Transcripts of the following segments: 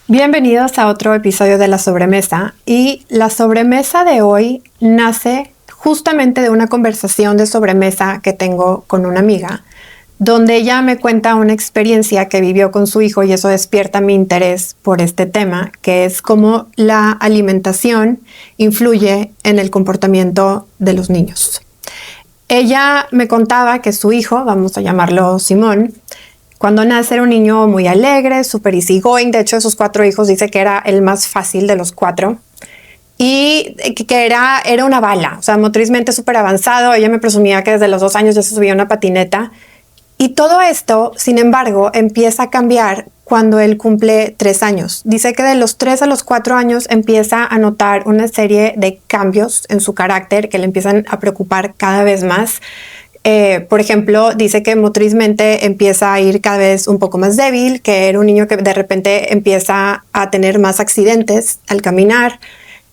Bienvenidos a otro episodio de La Sobremesa, y la sobremesa de hoy nace justamente de una conversación de sobremesa que tengo con una amiga, donde ella me cuenta una experiencia que vivió con su hijo y eso despierta mi interés por este tema, que es cómo la alimentación influye en el comportamiento de los niños. Ella me contaba que su hijo, vamos a llamarlo Simón, cuando nace era un niño muy alegre, súper easygoing. De hecho, de sus 4 hijos dice que era el más fácil de los 4 y que era una bala, o sea, motrizmente súper avanzado. Ella me presumía que desde los 2 años ya se subía a una patineta. Y todo esto, sin embargo, empieza a cambiar cuando él cumple 3 años. Dice que de los 3 a los 4 años empieza a notar una serie de cambios en su carácter que le empiezan a preocupar cada vez más. Por ejemplo, dice que motrizmente empieza a ir cada vez un poco más débil, que era un niño que de repente empieza a tener más accidentes al caminar,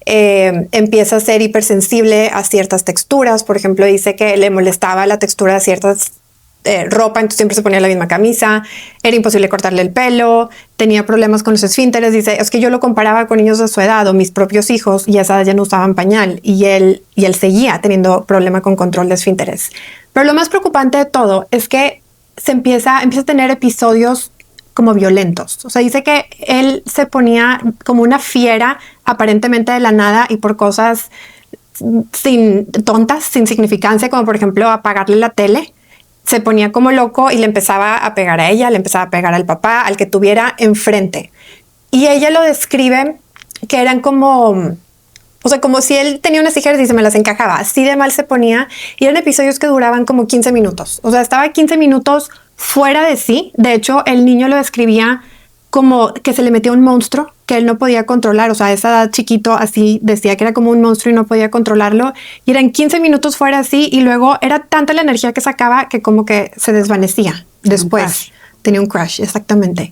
empieza a ser hipersensible a ciertas texturas. Por ejemplo, dice que le molestaba la textura de ciertas ropa, entonces siempre se ponía la misma camisa, era imposible cortarle el pelo, tenía problemas con los esfínteres. Dice, es que yo lo comparaba con niños de su edad o mis propios hijos y a esa edad ya no usaban pañal y él seguía teniendo problema con control de esfínteres. Pero lo más preocupante de todo es que empieza a tener episodios como violentos. O sea, dice que él se ponía como una fiera aparentemente de la nada y por cosas tontas, sin significancia, como por ejemplo apagarle la tele. Se ponía como loco y le empezaba a pegar a ella, le empezaba a pegar al papá, al que tuviera enfrente. Y ella lo describe que eran como, o sea, como si él tenía unas tijeras y se me las encajaba. Así de mal se ponía. Y eran episodios que duraban como 15 minutos. O sea, estaba 15 minutos fuera de sí. De hecho, el niño lo describía como que se le metía un monstruo que él no podía controlar. O sea, a esa edad chiquito así decía que era como un monstruo y no podía controlarlo. Y eran 15 minutos fuera así y luego era tanta la energía que sacaba que como que se desvanecía después. Tenía un crash, exactamente.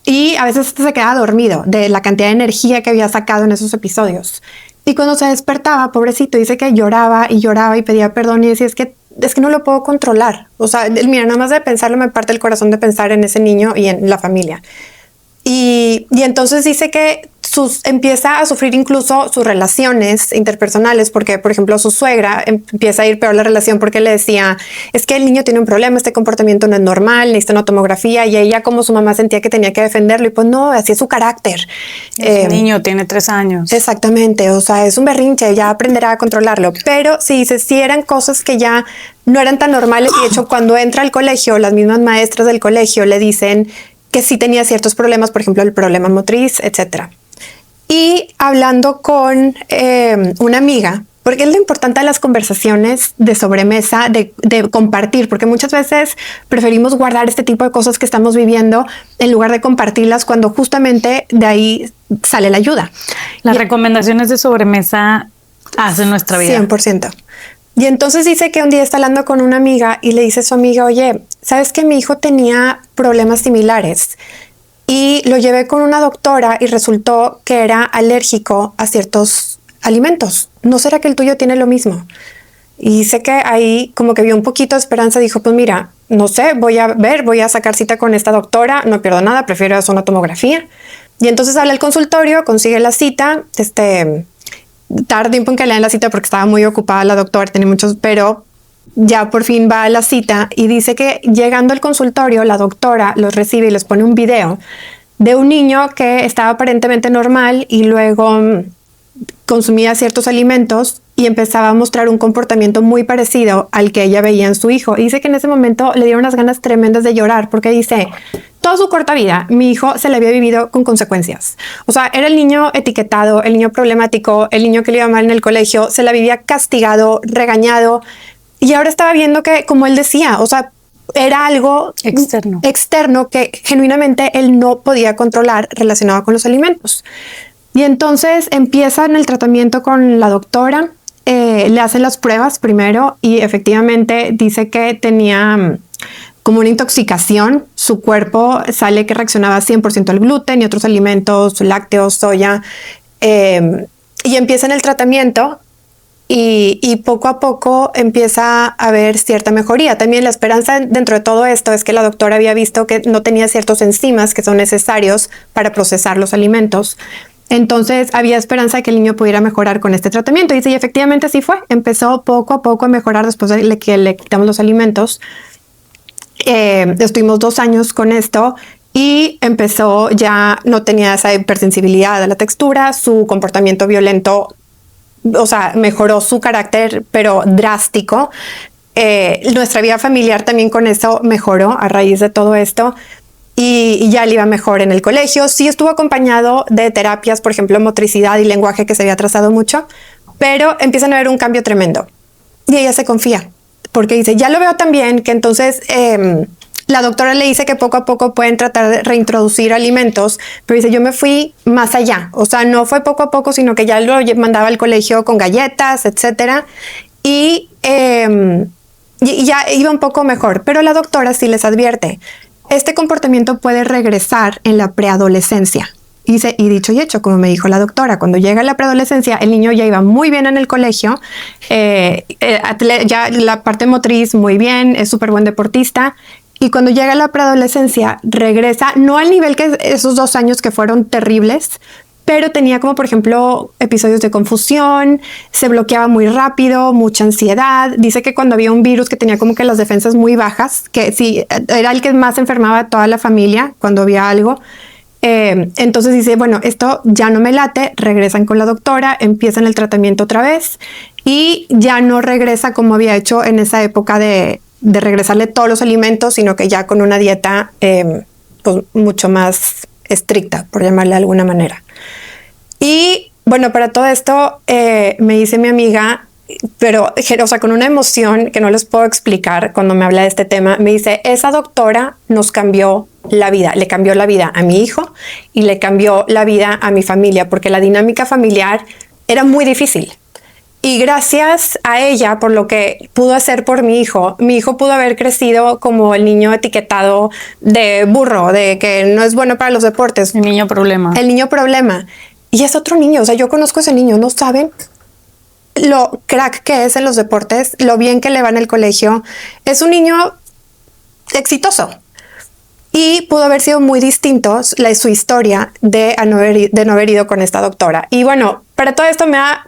Y a veces se quedaba dormido de la cantidad de energía que había sacado en esos episodios. Y cuando se despertaba, pobrecito, dice que lloraba y pedía perdón y decía, es que no lo puedo controlar. O sea, mira, nada más de pensarlo me parte el corazón de pensar en ese niño y en la familia. Y entonces dice que empieza a sufrir incluso sus relaciones interpersonales porque, por ejemplo, su suegra empieza a ir peor la relación porque le decía, es que el niño tiene un problema, este comportamiento no es normal, necesita una tomografía, y ella como su mamá sentía que tenía que defenderlo y pues no, así es su carácter. El niño tiene 3 años. Exactamente, o sea, es un berrinche, ya aprenderá a controlarlo. Pero sí, dice, sí eran cosas que ya no eran tan normales y de hecho cuando entra al colegio, las mismas maestras del colegio le dicen que sí tenía ciertos problemas, por ejemplo, el problema motriz, etcétera. Y hablando con una amiga, porque es lo importante de las conversaciones de sobremesa, de compartir, porque muchas veces preferimos guardar este tipo de cosas que estamos viviendo en lugar de compartirlas cuando justamente de ahí sale la ayuda. Las recomendaciones de sobremesa hacen nuestra vida. 100%. Y entonces dice que un día está hablando con una amiga y le dice a su amiga, oye, ¿sabes que mi hijo tenía problemas similares? Y lo llevé con una doctora y resultó que era alérgico a ciertos alimentos. ¿No será que el tuyo tiene lo mismo? Y dice que ahí como que vio un poquito de esperanza. Dijo, pues mira, no sé, voy a sacar cita con esta doctora. No pierdo nada, prefiero hacer una tomografía. Y entonces habla al consultorio, consigue la cita. Tarda tiempo en que le den la cita porque estaba muy ocupada la doctora, tenía muchos, pero ya por fin va a la cita y dice que llegando al consultorio la doctora los recibe y les pone un video de un niño que estaba aparentemente normal y luego consumía ciertos alimentos y empezaba a mostrar un comportamiento muy parecido al que ella veía en su hijo. Y dice que en ese momento le dieron unas ganas tremendas de llorar porque dice, toda su corta vida, mi hijo se le había vivido con consecuencias. O sea, era el niño etiquetado, el niño problemático, el niño que le iba mal en el colegio, se la vivía castigado, regañado. Y ahora estaba viendo que, como él decía, o sea, era algo externo que genuinamente él no podía controlar relacionado con los alimentos. Y entonces empiezan el tratamiento con la doctora, le hacen las pruebas primero y efectivamente dice que tenía como una intoxicación. Su cuerpo sale que reaccionaba 100% al gluten y otros alimentos, lácteos, soya, y empiezan el tratamiento. y poco a poco empieza a haber cierta mejoría. También la esperanza dentro de todo esto es que la doctora había visto que no tenía ciertos enzimas que son necesarios para procesar los alimentos. Entonces había esperanza de que el niño pudiera mejorar con este tratamiento. Y sí, efectivamente así fue. Empezó poco a poco a mejorar después de que le quitamos los alimentos. Estuvimos 2 años con esto y empezó, ya no tenía esa hipersensibilidad a la textura, su comportamiento violento, o sea, mejoró su carácter, pero drástico. Nuestra vida familiar también con eso mejoró a raíz de todo esto. Y ya le iba mejor en el colegio. Sí estuvo acompañado de terapias, por ejemplo, motricidad y lenguaje, que se había atrasado mucho, pero empiezan a ver un cambio tremendo. Y ella se confía, porque dice, ya lo veo tan bien que entonces la doctora le dice que poco a poco pueden tratar de reintroducir alimentos, pero dice, yo me fui más allá. O sea, no fue poco a poco, sino que ya lo mandaba al colegio con galletas, etcétera. Y ya iba un poco mejor, pero la doctora sí les advierte, este comportamiento puede regresar en la preadolescencia. Y dicho y hecho, como me dijo la doctora, cuando llega la preadolescencia, el niño ya iba muy bien en el colegio, ya la parte motriz muy bien, es súper buen deportista. Y cuando llega la preadolescencia, regresa, no al nivel que esos 2 años que fueron terribles, pero tenía como, por ejemplo, episodios de confusión, se bloqueaba muy rápido, mucha ansiedad. Dice que cuando había un virus que tenía como que las defensas muy bajas, que sí, era el que más enfermaba a toda la familia cuando había algo. Entonces dice, bueno, esto ya no me late, regresan con la doctora, empiezan el tratamiento otra vez y ya no regresa como había hecho en esa época de regresarle todos los alimentos, sino que ya con una dieta pues mucho más estricta, por llamarle de alguna manera. Y bueno, para todo esto me dice mi amiga, pero o sea, con una emoción que no les puedo explicar cuando me habla de este tema, me dice, esa doctora nos cambió la vida, le cambió la vida a mi hijo y le cambió la vida a mi familia, porque la dinámica familiar era muy difícil. Y gracias a ella, por lo que pudo hacer por mi hijo pudo haber crecido como el niño etiquetado de burro, de que no es bueno para los deportes. El niño problema. El niño problema. Y es otro niño, o sea, yo conozco a ese niño, no saben lo crack que es en los deportes, lo bien que le va en el colegio. Es un niño exitoso. Y pudo haber sido muy distinto su historia de no haber ido con esta doctora. Y bueno, para todo esto me da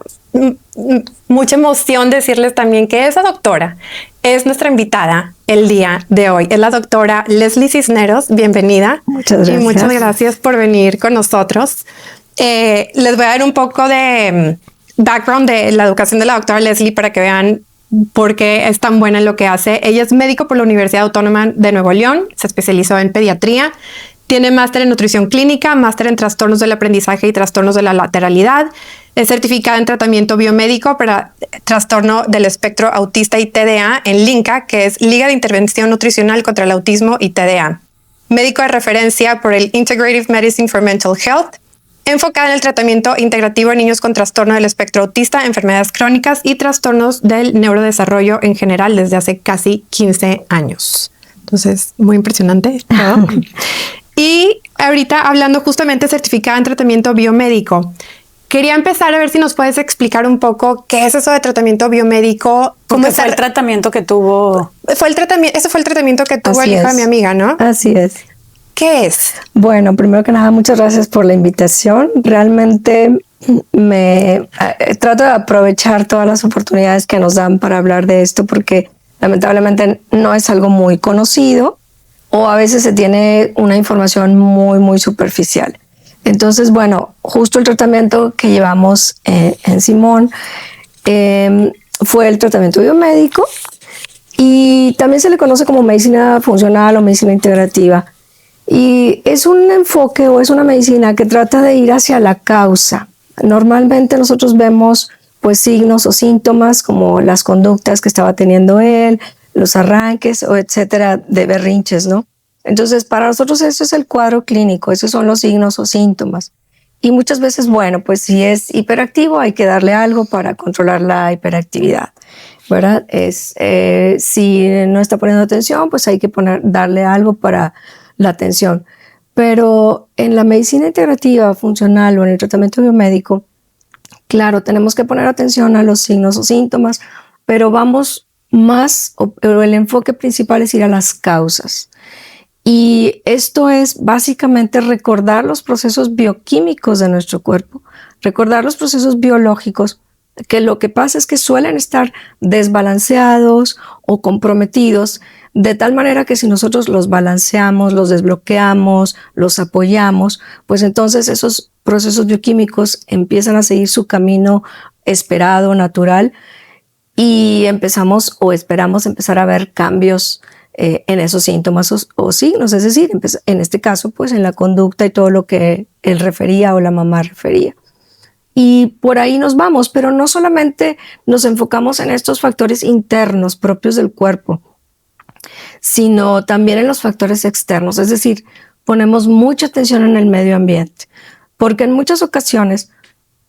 mucha emoción decirles también que esa doctora es nuestra invitada el día de hoy. Es la doctora Leslie Cisneros. Bienvenida. Muchas gracias. Y muchas gracias por venir con nosotros. Les voy a dar un poco de background de la educación de la doctora Leslie para que vean por qué es tan buena en lo que hace. Ella es médico por la Universidad Autónoma de Nuevo León, se especializó en pediatría, tiene máster en nutrición clínica, máster en trastornos del aprendizaje y trastornos de la lateralidad, es certificada en tratamiento biomédico para trastorno del espectro autista y TDA en LINCA, que es Liga de Intervención Nutricional contra el Autismo y TDA. Médico de referencia por el Integrative Medicine for Mental Health, enfocada en el tratamiento integrativo de niños con trastorno del espectro autista, enfermedades crónicas y trastornos del neurodesarrollo en general desde hace casi 15 años. Entonces, muy impresionante, ¿no? Y ahorita hablando justamente certificada en tratamiento biomédico, quería empezar a ver si nos puedes explicar un poco qué es eso de tratamiento biomédico. ¿Cómo fue el tratamiento que tuvo? Ese fue el tratamiento que tuvo el hijo de mi amiga, ¿no? Así es. ¿Qué es? Bueno, primero que nada, muchas gracias por la invitación. Realmente trato de aprovechar todas las oportunidades que nos dan para hablar de esto, porque lamentablemente no es algo muy conocido o a veces se tiene una información muy, muy superficial. Entonces, bueno, justo el tratamiento que llevamos en Simón fue el tratamiento biomédico y también se le conoce como medicina funcional o medicina integrativa. Y es un enfoque o es una medicina que trata de ir hacia la causa. Normalmente nosotros vemos pues signos o síntomas como las conductas que estaba teniendo él, los arranques o etcétera de berrinches, ¿no? Entonces para nosotros eso es el cuadro clínico, esos son los signos o síntomas. Y muchas veces, bueno, pues si es hiperactivo hay que darle algo para controlar la hiperactividad, ¿verdad? Si no está poniendo atención, pues hay que darle algo para la atención. Pero en la medicina integrativa funcional o en el tratamiento biomédico Claro, tenemos que poner atención a los signos o síntomas, pero vamos más, o el enfoque principal es ir a las causas. Y esto es básicamente recordar los procesos bioquímicos de nuestro cuerpo, recordar los procesos biológicos, que lo que pasa es que suelen estar desbalanceados o comprometidos, de tal manera que si nosotros los balanceamos, los desbloqueamos, los apoyamos, pues entonces esos procesos bioquímicos empiezan a seguir su camino esperado, natural, y empezamos o esperamos empezar a ver cambios en esos síntomas o signos, es decir, en este caso, pues en la conducta y todo lo que él refería o la mamá refería. Y por ahí nos vamos, pero no solamente nos enfocamos en estos factores internos propios del cuerpo, sino también en los factores externos, es decir, ponemos mucha atención en el medio ambiente, porque en muchas ocasiones,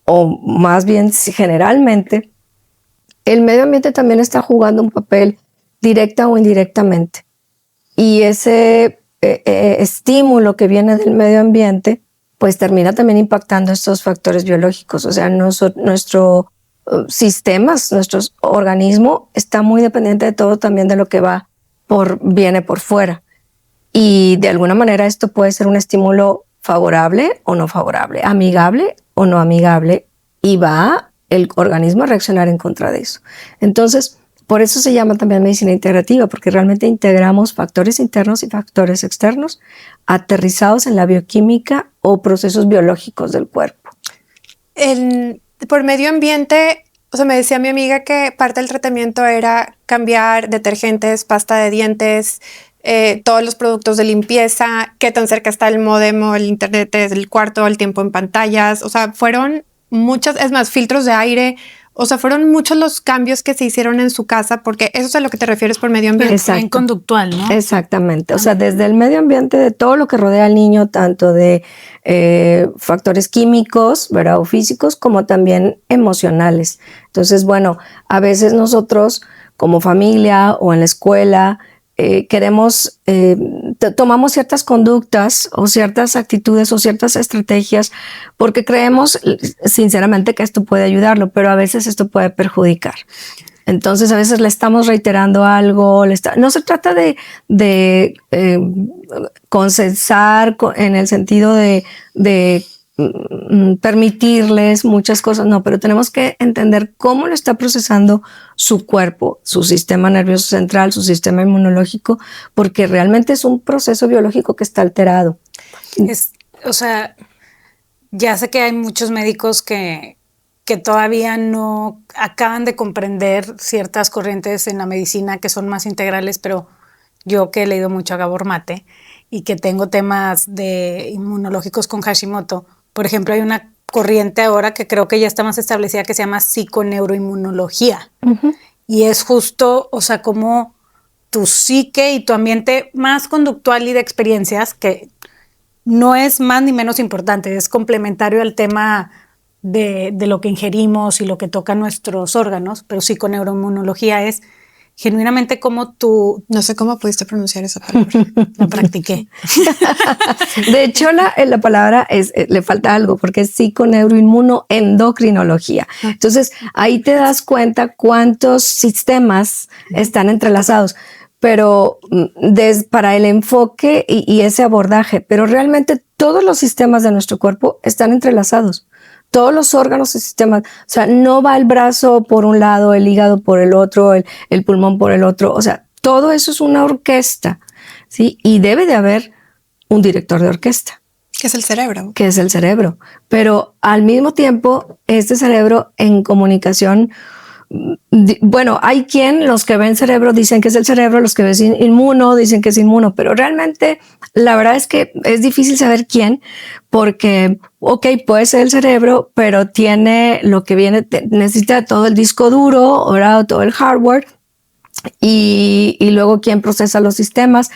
o más bien generalmente, el medio ambiente también está jugando un papel directa o indirectamente. Y ese estímulo que viene del medio ambiente, pues termina también impactando estos factores biológicos. O sea, nuestro sistemas, nuestro organismo está muy dependiente de todo, también de lo que viene por fuera. Y de alguna manera esto puede ser un estímulo favorable o no favorable, amigable o no amigable, y va el organismo a reaccionar en contra de eso. Entonces, por eso se llama también medicina integrativa, porque realmente integramos factores internos y factores externos aterrizados en la bioquímica o procesos biológicos del cuerpo. Por medio ambiente, o sea, me decía mi amiga que parte del tratamiento era cambiar detergentes, pasta de dientes, todos los productos de limpieza, qué tan cerca está el módem o el internet del cuarto, el tiempo en pantallas. O sea, fueron muchas, es más, filtros de aire. O sea, fueron muchos los cambios que se hicieron en su casa, porque eso es a lo que te refieres por medio ambiente. Exacto. En conductual, ¿no? Exactamente. O sea, desde el medio ambiente, de todo lo que rodea al niño, tanto de factores químicos, ¿verdad? O físicos, como también emocionales. Entonces, bueno, a veces nosotros como familia o en la escuela tomamos ciertas conductas o ciertas actitudes o ciertas estrategias porque creemos sinceramente que esto puede ayudarlo, pero a veces esto puede perjudicar. Entonces a veces le estamos reiterando algo, no se trata de consensar en el sentido de permitirles muchas cosas, no, pero tenemos que entender cómo lo está procesando su cuerpo, su sistema nervioso central, su sistema inmunológico, porque realmente es un proceso biológico que está alterado. O sea, ya sé que hay muchos médicos que todavía no acaban de comprender ciertas corrientes en la medicina que son más integrales, pero yo que he leído mucho a Gabor Mate y que tengo temas de inmunológicos con Hashimoto, por ejemplo, hay una corriente ahora que creo que ya está más establecida que se llama psiconeuroinmunología. Uh-huh. Y es justo, o sea, como tu psique y tu ambiente más conductual y de experiencias, que no es más ni menos importante, es complementario al tema de lo que ingerimos y lo que toca nuestros órganos, pero psiconeuroinmunología es genuinamente como tú... No sé cómo pudiste pronunciar esa palabra. Lo practiqué. De hecho, la palabra le falta algo porque es psiconeuroinmunoendocrinología. Entonces, ahí te das cuenta cuántos sistemas están entrelazados, pero para el enfoque y ese abordaje, pero realmente todos los sistemas de nuestro cuerpo están entrelazados. Todos los órganos y sistemas, o sea, no va el brazo por un lado, el hígado por el otro, el pulmón por el otro, o sea, todo eso es una orquesta, ¿sí? Y debe de haber un director de orquesta. Que es el cerebro. Que es el cerebro, pero al mismo tiempo, este cerebro en comunicación, bueno, hay los que ven cerebro dicen que es el cerebro, los que ven inmuno dicen que es inmuno, pero realmente la verdad es que es difícil saber quién, porque, puede ser el cerebro, pero tiene lo que viene, necesita todo el disco duro, ¿verdad? Todo el hardware, y luego quién procesa los sistemas.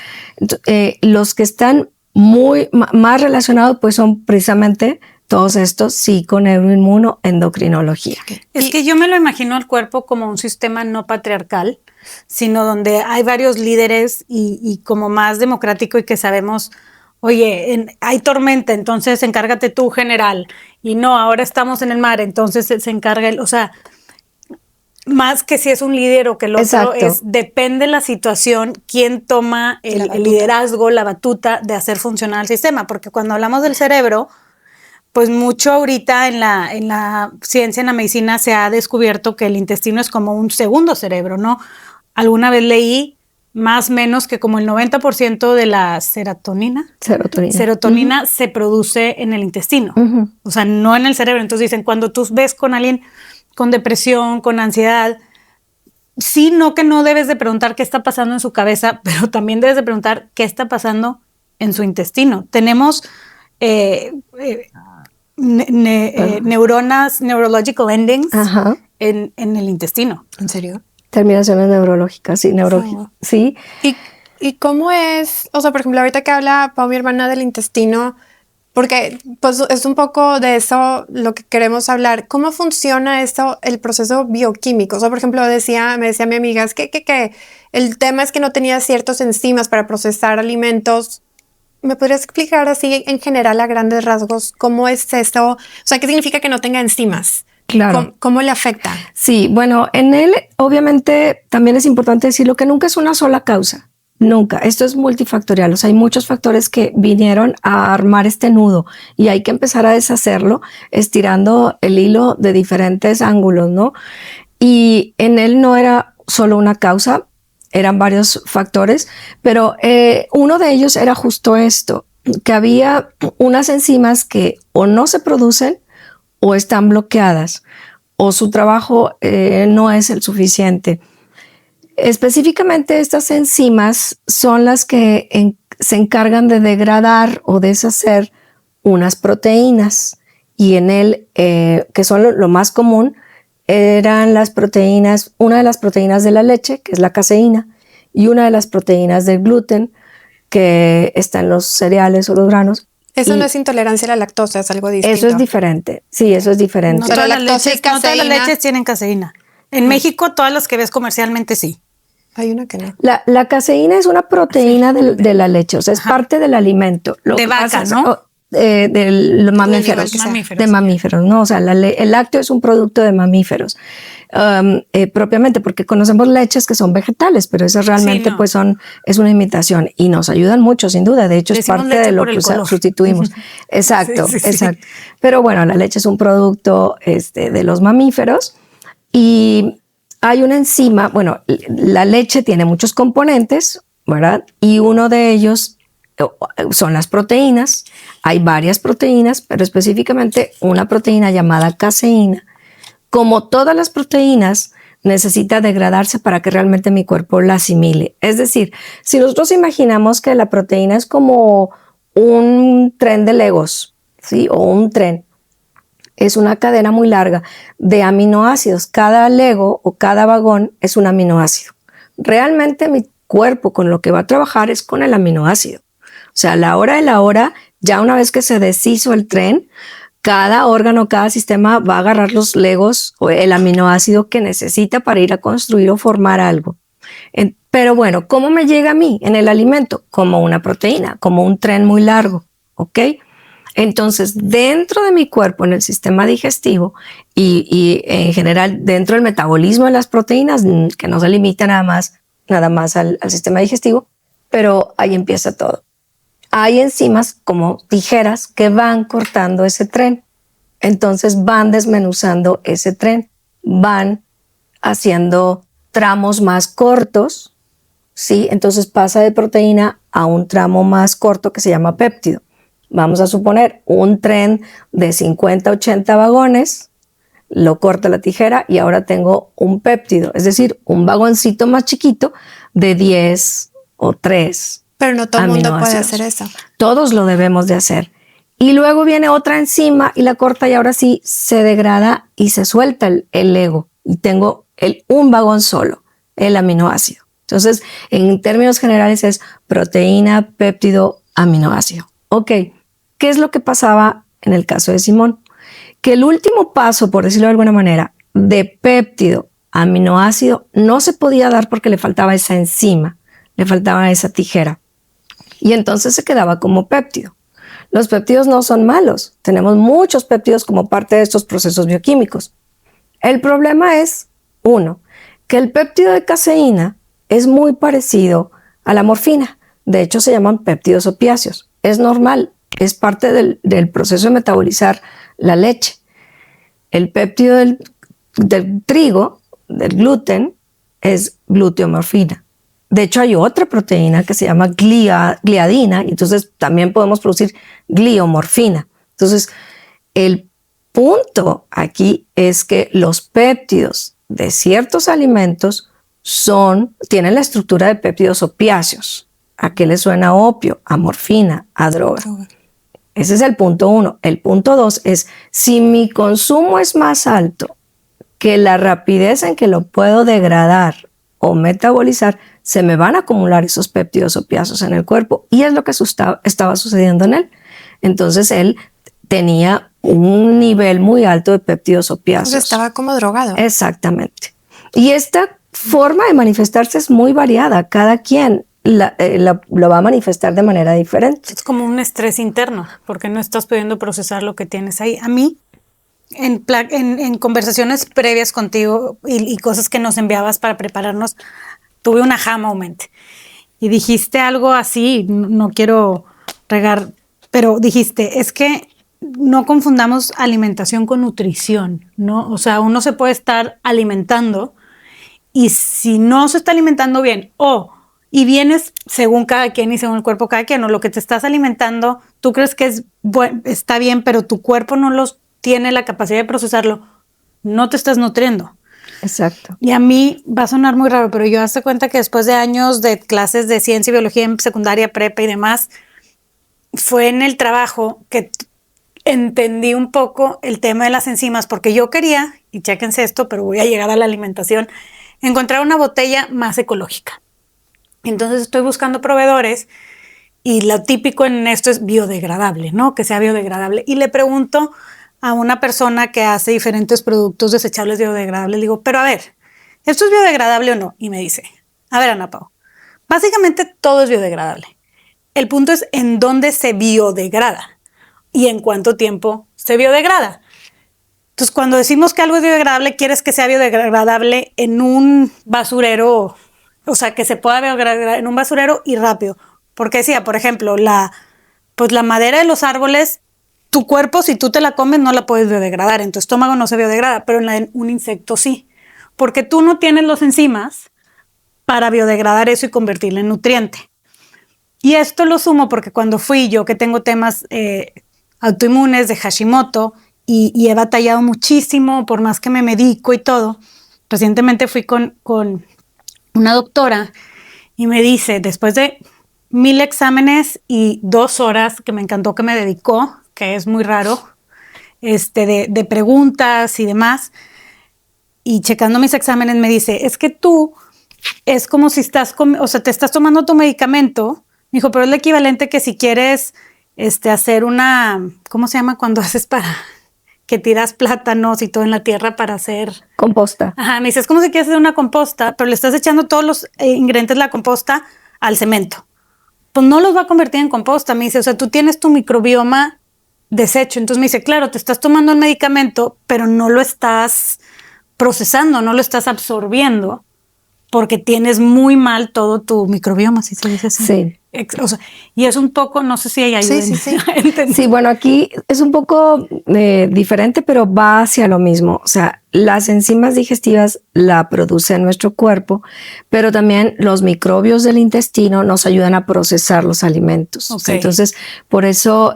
Los que están más relacionados, pues son precisamente todos estos psiconeuroinmunoendocrinología. Es que yo me lo imagino al cuerpo como un sistema no patriarcal, sino donde hay varios líderes y como más democrático y que sabemos, oye, hay tormenta, entonces encárgate tú, general. Y no, ahora estamos en el mar, entonces se encarga o sea, más que si es un líder o que el otro depende de la situación, quién toma el liderazgo, la batuta de hacer funcionar el sistema. Porque cuando hablamos del cerebro, pues mucho ahorita en la ciencia, en la medicina, se ha descubierto que el intestino es como un segundo cerebro, ¿no? Alguna vez leí más o menos que como el 90% de la serotonina se produce en el intestino, o sea, no en el cerebro. Entonces dicen, cuando tú ves con alguien con depresión, con ansiedad, sí, no que no debes de preguntar qué está pasando en su cabeza, pero también debes de preguntar qué está pasando en su intestino. Tenemos neuronas, neurological endings en el intestino. ¿En serio? Terminaciones neurológicas, sí, sí. ¿Y cómo es? O sea, por ejemplo, ahorita que habla Pau, mi hermana, del intestino, porque pues es un poco de eso lo que queremos hablar. ¿Cómo funciona esto, el proceso bioquímico? O sea, por ejemplo, me decía mi amiga, es que el tema es que no tenía ciertas enzimas para procesar alimentos. ¿Me podrías explicar así en general a grandes rasgos cómo es esto? O sea, ¿qué significa que no tenga enzimas? Claro. ¿Cómo le afecta? Sí, bueno, en él obviamente también es importante decirlo que nunca es una sola causa. Nunca. Esto es multifactorial. O sea, hay muchos factores que vinieron a armar este nudo y hay que empezar a deshacerlo estirando el hilo de diferentes ángulos, ¿no? Y en él no era solo una causa, eran varios factores, pero uno de ellos era justo esto, que había unas enzimas que o no se producen o están bloqueadas o su trabajo no es el suficiente. Específicamente estas enzimas son las que se encargan de degradar o deshacer unas proteínas y en él, que son lo más común, eran las proteínas, una de las proteínas de la leche, que es la caseína, y una de las proteínas del gluten, que está en los cereales o los granos. Eso no es intolerancia a la lactosa, es algo distinto. Eso es diferente, sí, eso es diferente. No todas las leches tienen caseína. En México, todas las que ves comercialmente sí. Hay una que no. La caseína es una proteína de la leche, o sea, es parte del alimento. De vaca, ¿no? De los mamíferos. De mamíferos, ¿no? O sea, el lácteo es un producto de mamíferos. Propiamente, porque conocemos leches que son vegetales, pero esas realmente pues es una imitación y nos ayudan mucho, sin duda. De hecho, es parte de lo que sustituimos. Exacto, exacto. Pero bueno, la leche es un producto de los mamíferos y hay una enzima, bueno, la leche tiene muchos componentes, ¿verdad? Y uno de ellos son las proteínas. Hay varias proteínas, pero específicamente una proteína llamada caseína. Como todas las proteínas, necesita degradarse para que realmente mi cuerpo la asimile. Es decir, si nosotros imaginamos que la proteína es como un tren de Legos, ¿sí? O un tren. Es una cadena muy larga de aminoácidos. Cada Lego o cada vagón es un aminoácido. Realmente mi cuerpo con lo que va a trabajar es con el aminoácido. O sea, a la hora de la hora, ya una vez que se deshizo el tren, cada órgano, cada sistema va a agarrar los Legos o el aminoácido que necesita para ir a construir o formar algo. Pero bueno, ¿cómo me llega a mí en el alimento? Como una proteína, como un tren muy largo, ¿ok? Entonces, dentro de mi cuerpo, en el sistema digestivo y en general dentro del metabolismo de las proteínas, que no se limita nada más al sistema digestivo, pero ahí empieza todo. Hay enzimas como tijeras que van cortando ese tren. Entonces van desmenuzando ese tren, van haciendo tramos más cortos, ¿sí? Entonces pasa de proteína a un tramo más corto que se llama péptido. Vamos a suponer un tren de 50, 80 vagones, lo corta la tijera y ahora tengo un péptido, es decir, un vagoncito más chiquito de 10 o 3. Pero no todo el mundo puede hacer eso. Todos lo debemos de hacer. Y luego viene otra enzima y la corta y ahora sí se degrada y se suelta el Lego. Y tengo un vagón solo, el aminoácido. Entonces, en términos generales es proteína, péptido, aminoácido. Ok, ¿qué es lo que pasaba en el caso de Simón? Que el último paso, por decirlo de alguna manera, de péptido a aminoácido no se podía dar porque le faltaba esa enzima, le faltaba esa tijera. y entonces se quedaba como péptido. Los péptidos no son malos. Tenemos muchos péptidos como parte de estos procesos bioquímicos. El problema es, uno, que el péptido de caseína es muy parecido a la morfina. De hecho, se llaman péptidos opiáceos. Es normal, es parte del proceso de metabolizar la leche. El péptido del trigo, del gluten, es gluteomorfina. De hecho, hay otra proteína que se llama gliadina, y entonces también podemos producir gliomorfina. Entonces, el punto aquí es que los péptidos de ciertos alimentos tienen la estructura de péptidos opiáceos. ¿A qué le suena opio? A morfina, a droga. Ese es el punto 1. El punto 2 es, si mi consumo es más alto que la rapidez en que lo puedo degradar o metabolizar, se me van a acumular esos péptidos opiáceos en el cuerpo. Y es lo que estaba sucediendo en él. Entonces él tenía un nivel muy alto de péptidos opiáceos. Entonces estaba como drogado. Exactamente. Y esta forma de manifestarse es muy variada. Cada quien lo va a manifestar de manera diferente. Es como un estrés interno, porque no estás pudiendo procesar lo que tienes ahí. A mí, en conversaciones previas contigo y cosas que nos enviabas para prepararnos, tuve un aha moment. Y dijiste algo así, no quiero regar, pero dijiste, es que no confundamos alimentación con nutrición, ¿no? O sea, uno se puede estar alimentando y si no se está alimentando bien y vienes según cada quien y según el cuerpo de cada quien, o lo que te estás alimentando, tú crees que está bien, pero tu cuerpo no tiene la capacidad de procesarlo, no te estás nutriendo. Exacto. Y a mí va a sonar muy raro, pero yo hazte cuenta que después de años de clases de ciencia y biología en secundaria, prepa y demás, fue en el trabajo que entendí un poco el tema de las enzimas, porque yo quería, y chéquense esto, pero voy a llegar a la alimentación, encontrar una botella más ecológica. Entonces estoy buscando proveedores y lo típico en esto es biodegradable, ¿no? Que sea biodegradable. Y le pregunto a una persona que hace diferentes productos desechables biodegradables, le digo, pero a ver, ¿esto es biodegradable o no? Y me dice, a ver, Ana Pau, básicamente todo es biodegradable. El punto es en dónde se biodegrada y en cuánto tiempo se biodegrada. Entonces, cuando decimos que algo es biodegradable, quieres que sea biodegradable en un basurero, o sea, que se pueda biodegradar en un basurero y rápido. Porque decía, por ejemplo, la madera de los árboles, tu cuerpo, si tú te la comes, no la puedes biodegradar. En tu estómago no se biodegrada, pero en un insecto sí. Porque tú no tienes los enzimas para biodegradar eso y convertirlo en nutriente. Y esto lo sumo porque cuando fui yo, que tengo temas autoinmunes de Hashimoto y he batallado muchísimo, por más que me medico y todo, recientemente fui con una doctora y me dice, después de 1000 exámenes y 2 horas, que me encantó que me dedicó, que es muy raro, de preguntas y demás, y checando mis exámenes me dice, es que tú es como si te estás tomando tu medicamento. Me dijo, pero es lo equivalente que si quieres hacer ¿cómo se llama cuando haces para que tiras plátanos y todo en la tierra para hacer composta? Ajá, me dice, es como si quieres hacer una composta, pero le estás echando todos los ingredientes de la composta al cemento. Pues no los va a convertir en composta. Me dice, o sea, tú tienes tu microbioma deshecho. Entonces me dice, claro, te estás tomando un medicamento, pero no lo estás procesando, no lo estás absorbiendo, porque tienes muy mal todo tu microbioma, si se dice así. Sí. O sea, y es un poco, no sé si hay ayuda. Sí. Sí, bueno, aquí es un poco diferente, pero va hacia lo mismo. O sea, las enzimas digestivas la produce nuestro cuerpo, pero también los microbios del intestino nos ayudan a procesar los alimentos. Okay. Entonces, por eso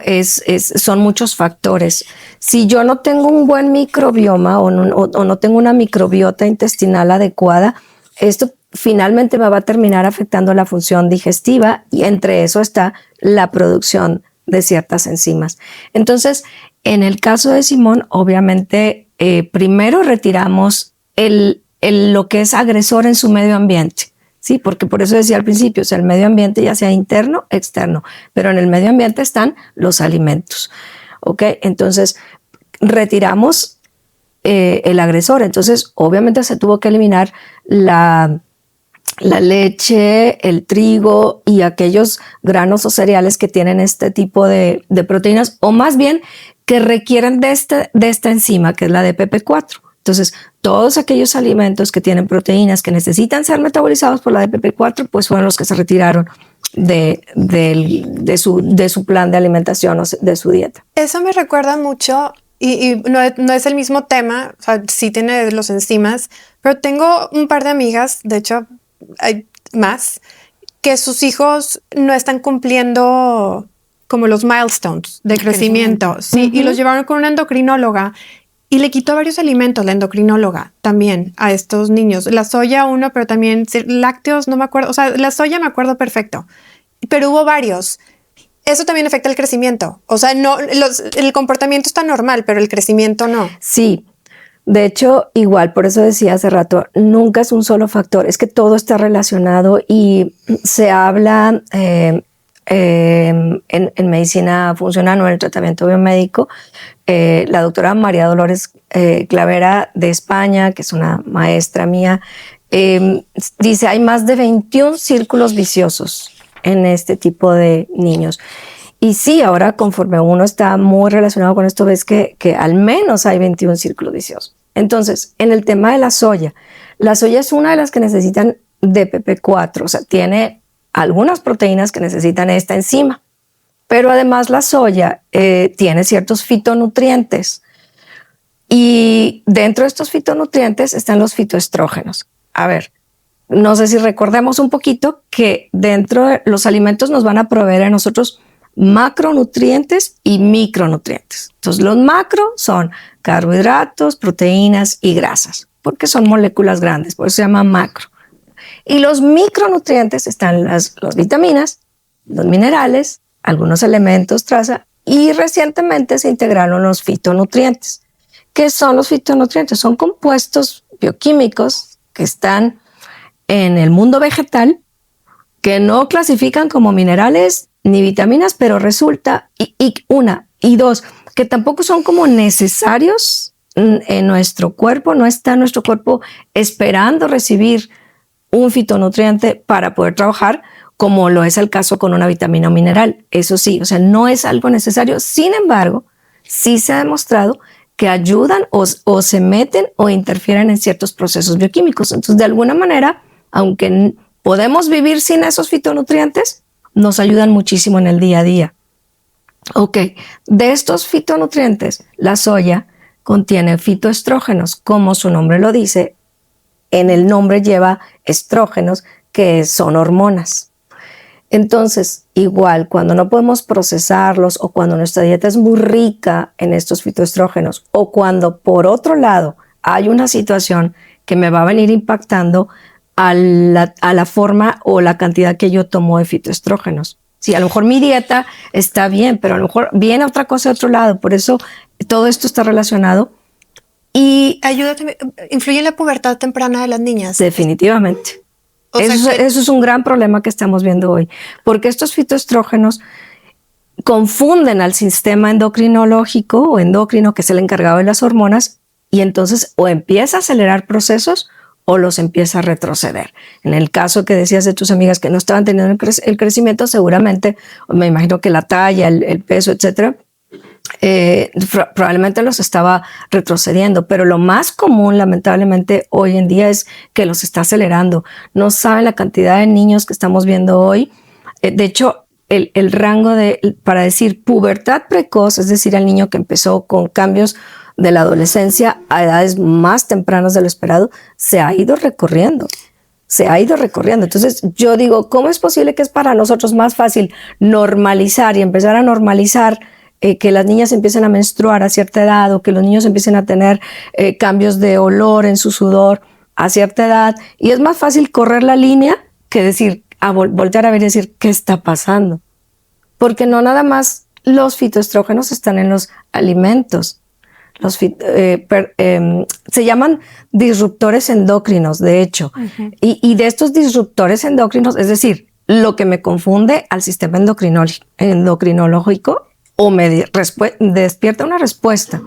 son muchos factores. Si yo no tengo un buen microbioma o no tengo una microbiota intestinal adecuada, esto finalmente me va a terminar afectando la función digestiva y entre eso está la producción de ciertas enzimas. Entonces, en el caso de Simón, obviamente, primero retiramos lo que es agresor en su medio ambiente, ¿sí? Porque por eso decía al principio, o sea, el medio ambiente ya sea interno, externo, pero en el medio ambiente están los alimentos, ¿ok? Entonces, retiramos el agresor. Entonces, obviamente se tuvo que eliminar la leche, el trigo y aquellos granos o cereales que tienen este tipo de proteínas, o más bien que requieren de esta enzima, que es la DPP4. Entonces, todos aquellos alimentos que tienen proteínas que necesitan ser metabolizados por la DPP4, pues fueron los que se retiraron de su plan de alimentación o de su dieta. Eso me recuerda mucho, y no es el mismo tema, o sea, sí tiene los enzimas, pero tengo un par de amigas, de hecho hay más, que sus hijos no están cumpliendo como los milestones de crecimiento. Sí, y los llevaron con una endocrinóloga y le quitó varios alimentos la endocrinóloga también a estos niños. La soya uno, pero también lácteos, no me acuerdo. O sea, la soya me acuerdo perfecto, pero hubo varios. Eso también afecta el crecimiento. O sea, no, el comportamiento está normal, pero el crecimiento no. Sí. De hecho, igual, por eso decía hace rato, nunca es un solo factor, es que todo está relacionado y se habla en medicina funcional o en el tratamiento biomédico. La doctora María Dolores Clavera de España, que es una maestra mía, dice hay más de 21 círculos viciosos en este tipo de niños. Y sí, ahora conforme uno está muy relacionado con esto, ves que al menos hay 21 círculos viciosos. Entonces, en el tema de la soya es una de las que necesitan DPP4, o sea, tiene algunas proteínas que necesitan esta enzima, pero además la soya tiene ciertos fitonutrientes y dentro de estos fitonutrientes están los fitoestrógenos. A ver, no sé si recordemos un poquito que dentro de los alimentos nos van a proveer a nosotros macronutrientes y micronutrientes. Entonces, los macro son carbohidratos, proteínas y grasas, porque son moléculas grandes, por eso se llama macro. Y los micronutrientes están las vitaminas, los minerales, algunos elementos traza, y recientemente se integraron los fitonutrientes. ¿Qué son los fitonutrientes? Son compuestos bioquímicos que están en el mundo vegetal, que no clasifican como minerales ni vitaminas, pero resulta, y dos, que tampoco son como necesarios en nuestro cuerpo, no está nuestro cuerpo esperando recibir un fitonutriente para poder trabajar, como lo es el caso con una vitamina o mineral. Eso sí, o sea, no es algo necesario. Sin embargo, sí se ha demostrado que ayudan o se meten o interfieren en ciertos procesos bioquímicos. Entonces, de alguna manera, aunque podemos vivir sin esos fitonutrientes, nos ayudan muchísimo en el día a día. Ok, de estos fitonutrientes, la soya contiene fitoestrógenos, como su nombre lo dice. En el nombre lleva estrógenos, que son hormonas. Entonces, igual, cuando no podemos procesarlos o cuando nuestra dieta es muy rica en estos fitoestrógenos o cuando, por otro lado, hay una situación que me va a venir impactando a la forma o la cantidad que yo tomo de fitoestrógenos. Sí, a lo mejor mi dieta está bien, pero a lo mejor viene otra cosa de otro lado. Por eso todo esto está relacionado. Y ayuda también, influye en la pubertad temprana de las niñas. Definitivamente. Eso es un gran problema que estamos viendo hoy, porque estos fitoestrógenos confunden al sistema endocrinológico o endocrino, que es el encargado de las hormonas, y entonces o empieza a acelerar procesos o los empieza a retroceder. En el caso que decías de tus amigas que no estaban teniendo el crecimiento, seguramente, me imagino que la talla, el peso, etcétera, probablemente los estaba retrocediendo, pero lo más común, lamentablemente, hoy en día es que los está acelerando. No saben la cantidad de niños que estamos viendo hoy. De hecho, el rango para decir pubertad precoz, es decir, al niño que empezó con cambios de la adolescencia a edades más tempranas de lo esperado, se ha ido recorriendo. Entonces yo digo, ¿cómo es posible que es para nosotros más fácil normalizar y empezar a normalizar que las niñas empiecen a menstruar a cierta edad o que los niños empiecen a tener cambios de olor en su sudor a cierta edad? Y es más fácil correr la línea que decir, voltear a ver y decir, ¿qué está pasando? Porque no nada más los fitoestrógenos están en los alimentos. Se llaman disruptores endocrinos, de hecho. Uh-huh. Y de estos disruptores endocrinos, es decir, lo que me confunde al sistema endocrinológico o me despierta una respuesta.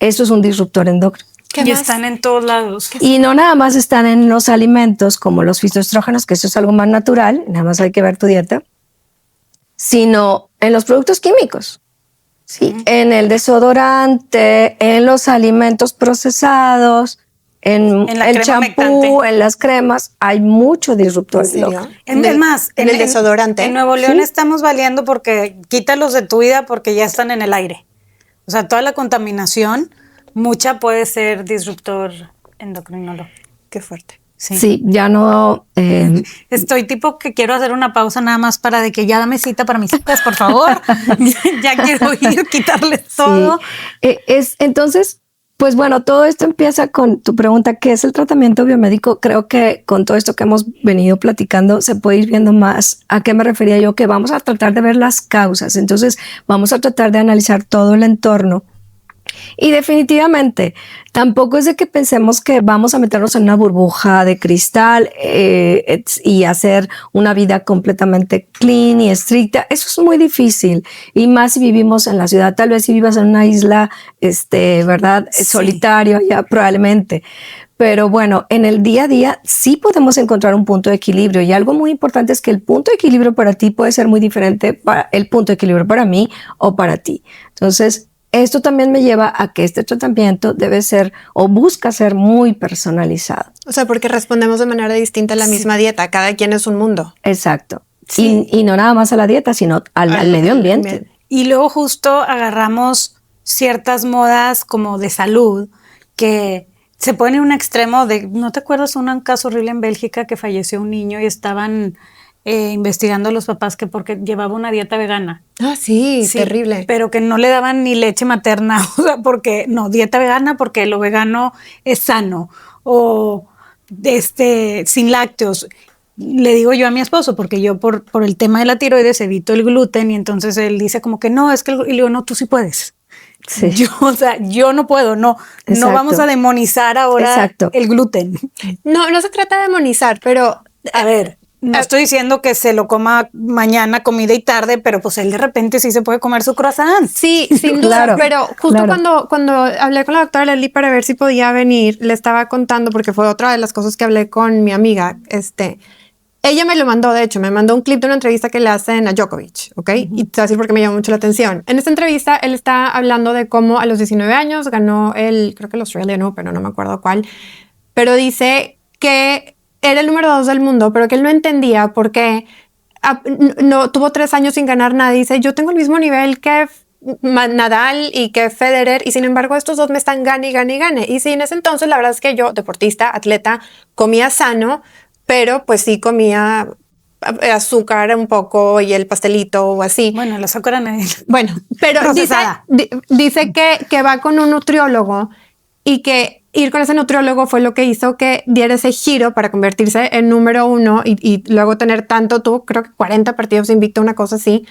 Eso es un disruptor endocrino. ¿Qué Y más? están en todos lados. Y no nada más están en los alimentos como los fitoestrógenos, que eso es algo más natural, nada más hay que ver tu dieta, sino en los productos químicos. Sí, en el desodorante, en los alimentos procesados, en la el crema champú, humectante. en las cremas, hay mucho disruptor. ¿En serio? Es más, en el desodorante. En Nuevo León Sí. estamos valiendo porque quítalos de tu vida porque ya están en el aire. O sea, toda la contaminación, mucha puede ser disruptor endocrinológico. Qué fuerte. Sí, ya no. Estoy tipo que quiero hacer una pausa nada más para de que ya dame cita para mis citas, por favor. Ya quiero ir, quitarles todo. Sí. Entonces, pues bueno, todo esto empieza con tu pregunta, ¿qué es el tratamiento biomédico? Creo que con todo esto que hemos venido platicando se puede ir viendo más a qué me refería yo, que vamos a tratar de ver las causas. Entonces, vamos a tratar de analizar todo el entorno. Y definitivamente, tampoco es de que pensemos que vamos a meternos en una burbuja de cristal y hacer una vida completamente clean y estricta. Eso es muy difícil. Y más si vivimos en la ciudad, tal vez si vivas en una isla, ¿verdad? Sí. Solitario, ya probablemente. Pero bueno, en el día a día sí podemos encontrar un punto de equilibrio. Y algo muy importante es que el punto de equilibrio para ti puede ser muy diferente para el punto de equilibrio para mí o para ti. Entonces, esto también me lleva a que este tratamiento debe ser o busca ser muy personalizado. O sea, porque respondemos de manera distinta a la misma dieta. Cada quien es un mundo. Exacto. Sí. Y no nada más a la dieta, sino al medio ambiente. Y luego justo agarramos ciertas modas como de salud que se ponen en un extremo de, ¿no te acuerdas un caso horrible en Bélgica que falleció un niño y estaban investigando a los papás que porque llevaba una dieta vegana? Ah, sí, terrible. Pero que no le daban ni leche materna, o sea, porque no, dieta vegana porque lo vegano es sano, o sin lácteos. Le digo yo a mi esposo, porque yo por el tema de la tiroides evito el gluten, y entonces él dice como que no, es que, y le digo, no, tú sí puedes. Sí. Yo no puedo, no vamos a demonizar ahora el gluten. No, no se trata de demonizar, pero a ver, no estoy diciendo que se lo coma mañana, comida y tarde, pero pues él de repente sí se puede comer su croissant. Sí, sin duda, Claro, pero justo claro. cuando hablé con la doctora Leslie para ver si podía venir, le estaba contando, porque fue otra de las cosas que hablé con mi amiga, ella me lo mandó, de hecho, me mandó un clip de una entrevista que le hacen a Djokovic, ¿ok? Y te voy a decir porque me llamó mucho la atención. En esta entrevista, él está hablando de cómo a los 19 años ganó creo que el Australian Open, pero no me acuerdo cuál, pero dice que era el número 2 del mundo, pero que él no entendía por qué no tuvo 3 años sin ganar nada. Dice, yo tengo el mismo nivel que Nadal y que Federer, y sin embargo estos dos me están gane y gane y gane. Y sí, en ese entonces la verdad es que yo, deportista, atleta, comía sano, pero pues sí comía azúcar un poco y el pastelito o así. Bueno, el azúcar Bueno, pero dice que va con un nutriólogo y que ir con ese nutriólogo fue lo que hizo que diera ese giro para convertirse en número 1 y luego tener creo que 40 partidos invicto, una cosa así.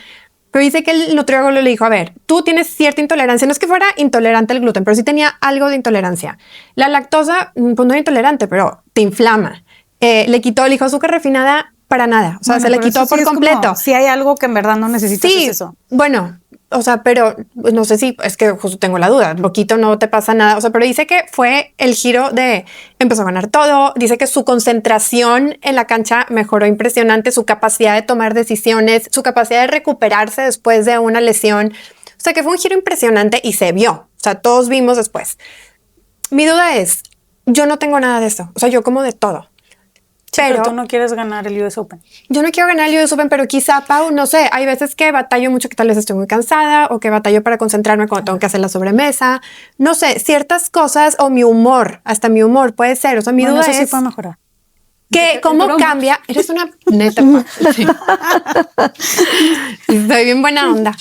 Pero dice que el nutriólogo le dijo, a ver, tú tienes cierta intolerancia. No es que fuera intolerante al gluten, pero sí tenía algo de intolerancia. La lactosa, pues no era intolerante, pero te inflama. Le dijo azúcar refinada para nada. O sea, se le quitó por completo. Si hay algo que en verdad no necesitas, es eso. Bueno, o sea, pero no sé si es que justo tengo la duda. Poquito no te pasa nada. O sea, pero dice que fue el giro empezó a ganar todo. Dice que su concentración en la cancha mejoró impresionante, su capacidad de tomar decisiones, su capacidad de recuperarse después de una lesión. O sea, que fue un giro impresionante y se vio. O sea, todos vimos después. Mi duda es, yo no tengo nada de eso. O sea, yo como de todo. Sí, pero tú no quieres ganar el US Open. Yo no quiero ganar el US Open, pero quizá, Pau, no sé, hay veces que batallo mucho, que tal vez estoy muy cansada o que batallo para concentrarme cuando tengo que hacer la sobremesa. No sé, ciertas cosas o mi humor, hasta mi humor puede ser. O sea, mi duda eso es... sí puede mejorar. ¿Cómo cambia? Eres una neta, Pau. Sí. Estoy bien buena onda.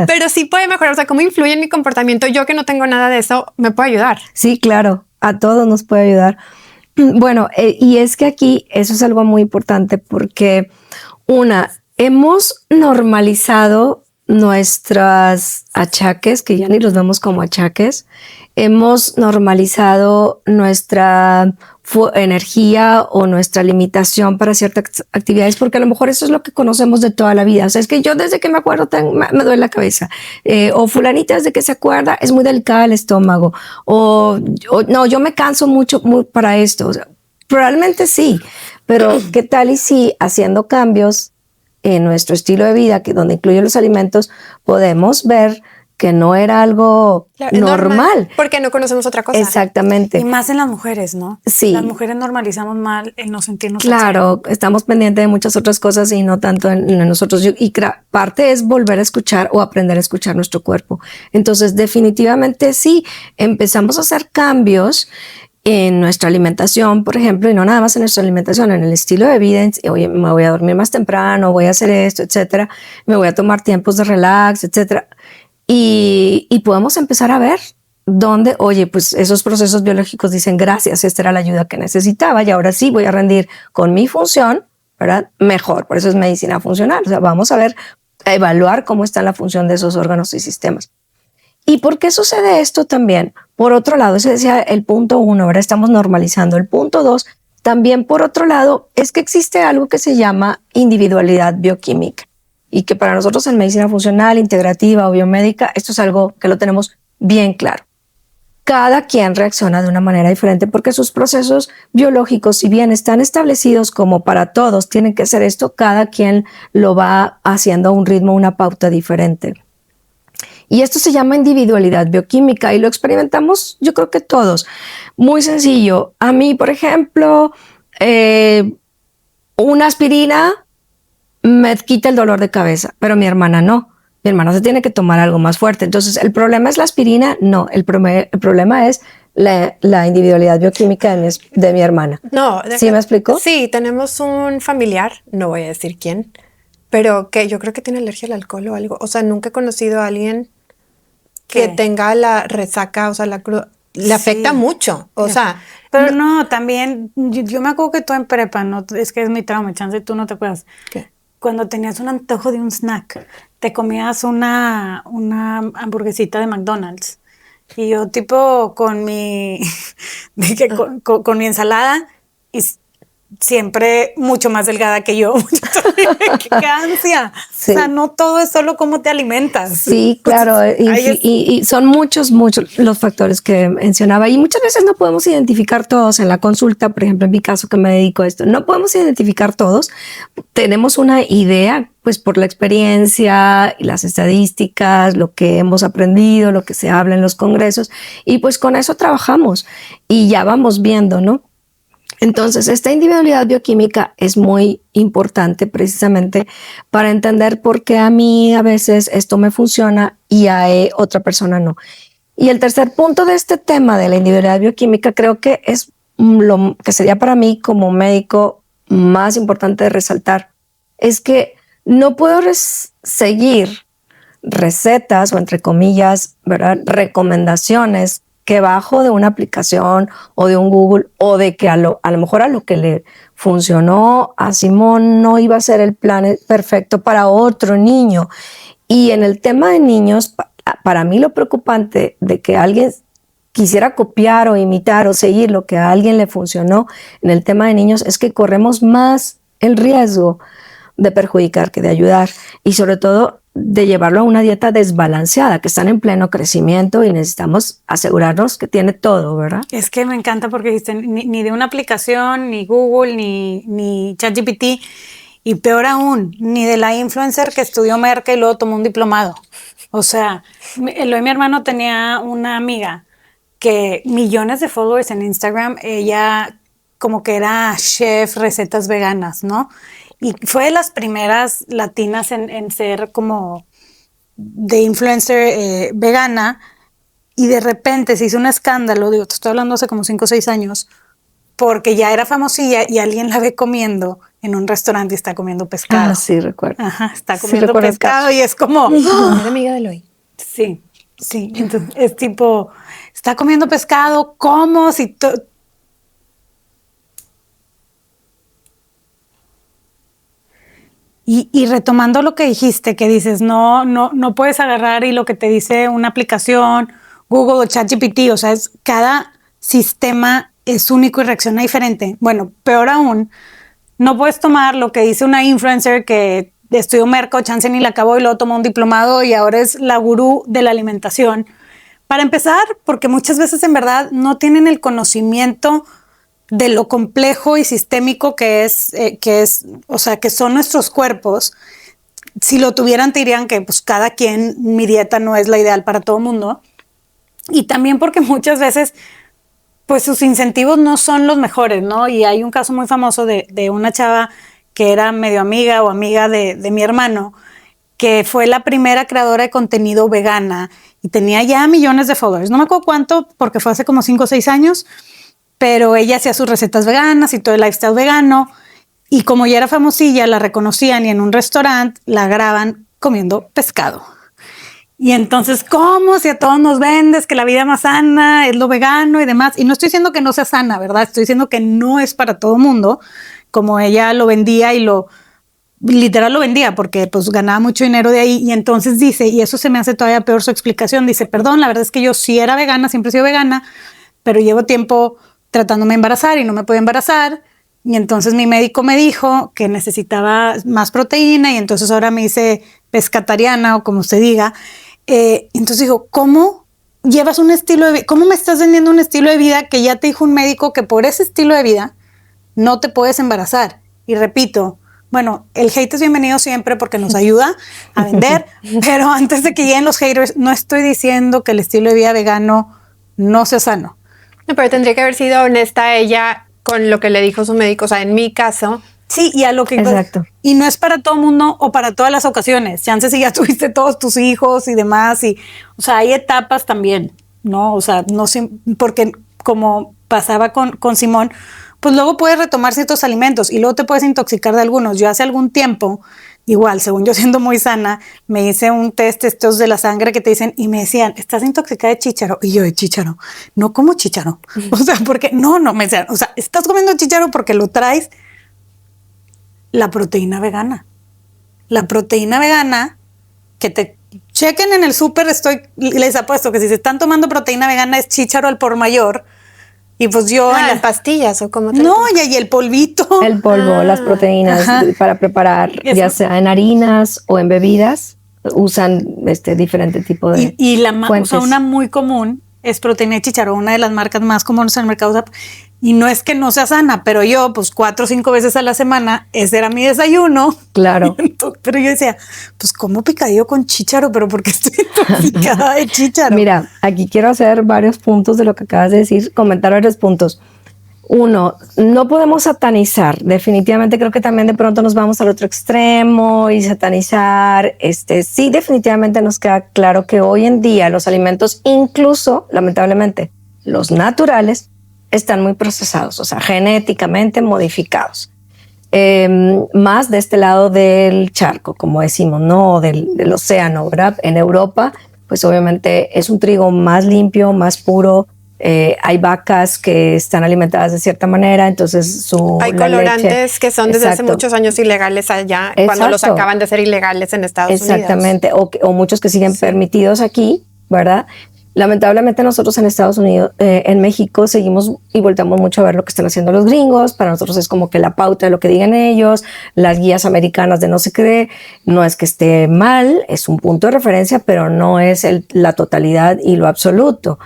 Pero sí puede mejorar. O sea, ¿cómo influye en mi comportamiento? Yo que no tengo nada de eso, ¿me puede ayudar? Sí, claro, a todos nos puede ayudar. Bueno, y es que aquí eso es algo muy importante porque hemos normalizado nuestros achaques, que ya ni los vemos como achaques, hemos normalizado nuestra energía o nuestra limitación para ciertas actividades, porque a lo mejor eso es lo que conocemos de toda la vida. O sea, es que yo desde que me acuerdo me duele la cabeza. O fulanita desde que se acuerda es muy delicada el estómago. O no, yo me canso mucho para esto. O sea, probablemente sí, pero ¿qué tal y si haciendo cambios en nuestro estilo de vida, donde incluye los alimentos, podemos ver que no era algo normal? Porque no conocemos otra cosa. Exactamente. Y más en las mujeres, ¿no? Sí. Las mujeres normalizamos mal el no sentirnos Claro, estamos pendientes de muchas otras cosas y no tanto en nosotros. Y parte es volver a escuchar o aprender a escuchar nuestro cuerpo. Entonces, definitivamente sí, empezamos a hacer cambios en nuestra alimentación, por ejemplo, y no nada más en nuestra alimentación, en el estilo de vida. Oye, me voy a dormir más temprano, voy a hacer esto, etcétera. Me voy a tomar tiempos de relax, etcétera. Y podemos empezar a ver dónde, oye, pues esos procesos biológicos dicen gracias, esta era la ayuda que necesitaba y ahora sí voy a rendir con mi función, ¿verdad? Mejor. Por eso es medicina funcional. O sea, vamos a ver, a evaluar cómo está la función de esos órganos y sistemas. ¿Y por qué sucede esto también? Por otro lado, ese decía el punto 1, ahora estamos normalizando. El punto 2, también por otro lado, es que existe algo que se llama individualidad bioquímica y que para nosotros en medicina funcional, integrativa o biomédica, esto es algo que lo tenemos bien claro. Cada quien reacciona de una manera diferente porque sus procesos biológicos, si bien están establecidos como para todos, tienen que hacer esto, cada quien lo va haciendo a un ritmo, una pauta diferente. Y esto se llama individualidad bioquímica y lo experimentamos yo creo que todos. Muy sencillo. A mí, por ejemplo, una aspirina me quita el dolor de cabeza, pero mi hermana no. Mi hermana se tiene que tomar algo más fuerte. Entonces, ¿el problema es la aspirina? No, el problema es la individualidad bioquímica de mi hermana. No, ¿Sí me explico? Sí, tenemos un familiar, no voy a decir quién, pero que yo creo que tiene alergia al alcohol o algo. O sea, nunca he conocido a alguien que tenga la resaca, o sea, le afecta mucho. O sea, pero no, también, yo me acuerdo que tú en prepa, no, es que es mi trauma, chance tú no te acuerdas. ¿qué? Cuando tenías un antojo de un snack, te comías una hamburguesita de McDonald's. Y yo tipo con mi con mi ensalada y siempre mucho más delgada que yo. ¡Qué ansia! Sí. O sea, no todo es solo cómo te alimentas. Sí, claro. Y son muchos los factores que mencionaba. Y muchas veces no podemos identificar todos en la consulta. Por ejemplo, en mi caso que me dedico a esto, no podemos identificar todos. Tenemos una idea, pues por la experiencia y las estadísticas, lo que hemos aprendido, lo que se habla en los congresos. Y pues con eso trabajamos y ya vamos viendo, ¿no? Entonces, esta individualidad bioquímica es muy importante precisamente para entender por qué a mí a veces esto me funciona y a otra persona no. Y el tercer punto de este tema de la individualidad bioquímica creo que es lo que sería para mí como médico más importante de resaltar. Es que no puedo seguir recetas o entre comillas, ¿verdad? Recomendaciones que bajo de una aplicación o de un Google o de que a lo mejor a lo que le funcionó a Simón no iba a ser el plan perfecto para otro niño. Y en el tema de niños, para mí lo preocupante de que alguien quisiera copiar o imitar o seguir lo que a alguien le funcionó en el tema de niños es que corremos más el riesgo de perjudicar que de ayudar y sobre todo de llevarlo a una dieta desbalanceada, que están en pleno crecimiento y necesitamos asegurarnos que tiene todo, ¿verdad? Es que me encanta porque dijiste ni de una aplicación, ni Google, ni ChatGPT, y peor aún, ni de la influencer que estudió merca y luego tomó un diplomado. O sea, mi hermano tenía una amiga que millones de followers en Instagram, ella como que era chef, recetas veganas, ¿no? Y fue de las primeras latinas en ser como de influencer vegana y de repente se hizo un escándalo, digo, te estoy hablando hace como 5 o 6 años, porque ya era famosilla y alguien la ve comiendo en un restaurante y está comiendo pescado. Ah, sí, recuerdo. Ajá, está comiendo pescado y es como... Era amiga de Eloy. Sí, sí, entonces es tipo, está comiendo pescado, ¿cómo? Si Y retomando lo que dijiste, que dices, no puedes agarrar y lo que te dice una aplicación, Google o ChatGPT, o sea, cada sistema es único y reacciona diferente. Bueno, peor aún, no puedes tomar lo que dice una influencer que estudió merco, chance ni la acabó y luego tomó un diplomado y ahora es la gurú de la alimentación. Para empezar, porque muchas veces en verdad no tienen el conocimiento de lo complejo y sistémico que es, o sea, que son nuestros cuerpos. Si lo tuvieran, te dirían que pues cada quien, mi dieta no es la ideal para todo el mundo. Y también porque muchas veces pues sus incentivos no son los mejores, ¿no? Y hay un caso muy famoso de una chava que era medio amiga o amiga de mi hermano, que fue la primera creadora de contenido vegana y tenía ya millones de followers. No me acuerdo cuánto, porque fue hace como 5 o 6 años, pero ella hacía sus recetas veganas y todo el lifestyle vegano. Y como ya era famosilla, la reconocían y en un restaurante la graban comiendo pescado. Y entonces, ¿cómo? Si a todos nos vendes que la vida más sana es lo vegano y demás. Y no estoy diciendo que no sea sana, ¿verdad? Estoy diciendo que no es para todo mundo, como ella lo vendía y literal lo vendía porque pues ganaba mucho dinero de ahí. Y entonces dice, y eso se me hace todavía peor su explicación, dice, perdón, la verdad es que yo sí era vegana, siempre he sido vegana, pero llevo tiempo tratándome de embarazar y no me puedo embarazar. Y entonces mi médico me dijo que necesitaba más proteína y entonces ahora me hice pescatariana o como usted diga. Entonces digo, ¿cómo llevas un estilo de vida? ¿Cómo me estás vendiendo un estilo de vida que ya te dijo un médico que por ese estilo de vida no te puedes embarazar? Y repito, bueno, el hate es bienvenido siempre porque nos ayuda a vender, pero antes de que lleguen los haters, no estoy diciendo que el estilo de vida vegano no sea sano. No, pero tendría que haber sido honesta ella con lo que le dijo su médico. O sea, en mi caso... Sí, y a lo que... Exacto. Y no es para todo mundo o para todas las ocasiones. Chances si ya tuviste todos tus hijos y demás. Y, o sea, hay etapas también, ¿no? O sea, no sé, porque como pasaba con Simón, pues luego puedes retomar ciertos alimentos y luego te puedes intoxicar de algunos. Yo hace algún tiempo, igual, según yo siendo muy sana, me hice un test estos de la sangre que te dicen y me decían, ¿estás intoxicada de chícharo? Y yo, de chícharo, no como chícharo. O sea, porque no, me decían, o sea, estás comiendo chícharo porque lo traes. La proteína vegana. La proteína vegana, que te chequen en el súper, les apuesto que si se están tomando proteína vegana es chícharo al por mayor. Y pues yo... ¿En pastillas o cómo? No, y el polvito. El polvo, las proteínas para preparar, ya sea en harinas o en bebidas, usan diferente tipo de y la fuentes. O sea, una muy común es proteína de chícharo, una de las marcas más comunes en el mercado. Y no es que no sea sana, pero yo, pues 4 o 5 veces a la semana, ese era mi desayuno. Claro. Pero yo decía, pues ¿cómo picadillo con chícharo? Pero ¿por qué estoy intoxicada de chícharo? Mira, aquí quiero hacer varios puntos de lo que acabas de decir, comentar varios puntos. Uno, no podemos satanizar. Definitivamente creo que también de pronto nos vamos al otro extremo y satanizar. Sí, definitivamente nos queda claro que hoy en día los alimentos, incluso, lamentablemente, los naturales, están muy procesados, o sea, genéticamente modificados. Más de este lado del charco, como decimos, no del océano, ¿verdad? En Europa, pues obviamente es un trigo más limpio, más puro. Hay vacas que están alimentadas de cierta manera, entonces hay colorantes leche, que son desde exacto, hace muchos años ilegales allá, exacto, cuando los acaban de ser ilegales en Estados Unidos. Exactamente, o muchos que siguen permitidos aquí, ¿verdad? Lamentablemente nosotros en Estados Unidos, en México, seguimos y volteamos mucho a ver lo que están haciendo los gringos. Para nosotros es como que la pauta de lo que digan ellos, las guías americanas de no sé qué. No es que esté mal, es un punto de referencia, pero no es la totalidad y lo absoluto.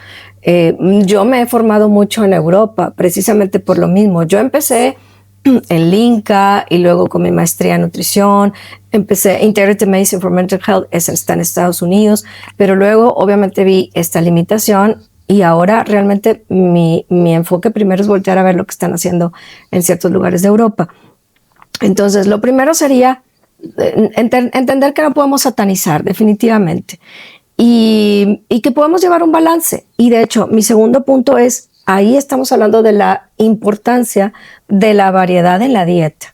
Yo me he formado mucho en Europa, precisamente por lo mismo. Yo empecé en Linca y luego con mi maestría en nutrición, empecé Integrative Medicine for Mental Health, está en Estados Unidos, pero luego obviamente vi esta limitación y ahora realmente mi enfoque primero es voltear a ver lo que están haciendo en ciertos lugares de Europa. Entonces, lo primero sería entender que no podemos satanizar definitivamente y que podemos llevar un balance. Y de hecho, mi segundo punto es, ahí estamos hablando de la importancia de la variedad en la dieta.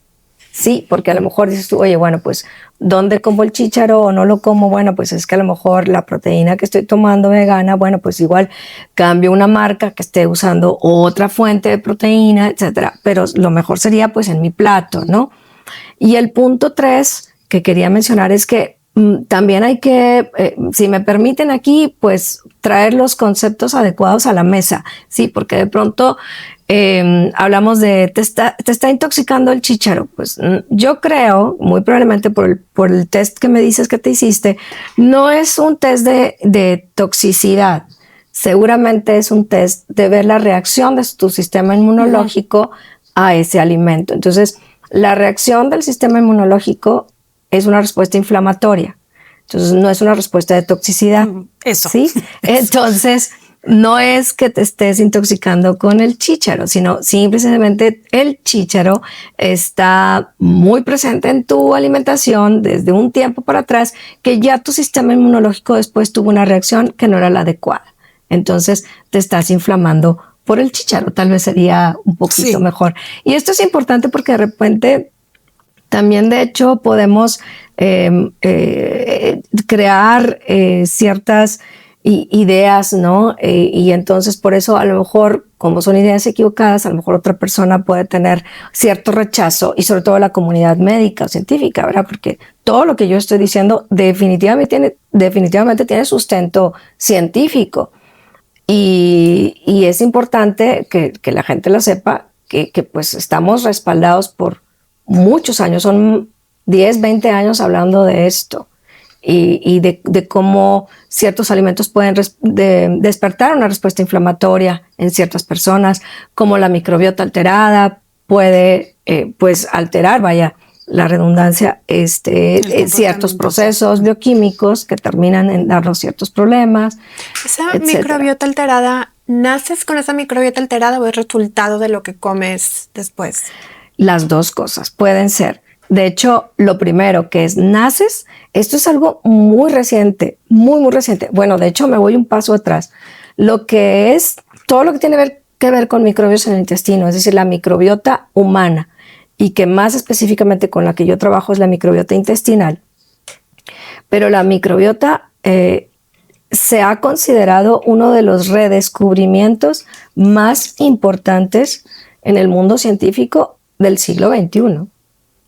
Sí, porque a lo mejor dices tú, oye, bueno, pues, ¿dónde como el chícharo o no lo como? Bueno, pues es que a lo mejor la proteína que estoy tomando vegana, bueno, pues igual cambio una marca que esté usando otra fuente de proteína, etcétera. Pero lo mejor sería, pues, en mi plato, ¿no? Y el punto 3 que quería mencionar es que también hay que, si me permiten aquí, pues traer los conceptos adecuados a la mesa, sí, porque de pronto hablamos de te está intoxicando el chícharo. Pues yo creo, muy probablemente por el test que me dices que te hiciste, no es un test de toxicidad. Seguramente es un test de ver la reacción de tu sistema inmunológico a ese alimento. Entonces, la reacción del sistema inmunológico es una respuesta inflamatoria. Entonces, no es una respuesta de toxicidad. Eso. ¿Sí? Entonces, no es que te estés intoxicando con el chícharo, sino simplemente el chícharo está muy presente en tu alimentación desde un tiempo para atrás, que ya tu sistema inmunológico después tuvo una reacción que no era la adecuada. Entonces, te estás inflamando por el chícharo. Tal vez sería un poquito mejor. Y esto es importante porque de repente también, de hecho, podemos crear ciertas ideas, ¿no? Y entonces, por eso, a lo mejor, como son ideas equivocadas, a lo mejor otra persona puede tener cierto rechazo, y sobre todo la comunidad médica o científica, ¿verdad? Porque todo lo que yo estoy diciendo definitivamente tiene sustento científico. Y es importante que la gente lo sepa, que pues estamos respaldados por muchos años, son 10, 20 años hablando de esto y de cómo ciertos alimentos pueden despertar una respuesta inflamatoria en ciertas personas, cómo la microbiota alterada puede pues alterar, vaya la redundancia, ciertos procesos bioquímicos que terminan en darnos ciertos problemas. Esa microbiota alterada, ¿naces con esa microbiota alterada o es resultado de lo que comes después? Las dos cosas pueden ser. De hecho, lo primero que es naces, esto es algo muy reciente, muy, muy reciente. Bueno, de hecho, me voy un paso atrás. Lo que es todo lo que tiene que ver con microbios en el intestino, es decir, la microbiota humana, y que más específicamente con la que yo trabajo es la microbiota intestinal. Pero la microbiota se ha considerado uno de los redescubrimientos más importantes en el mundo científico del siglo XXI. O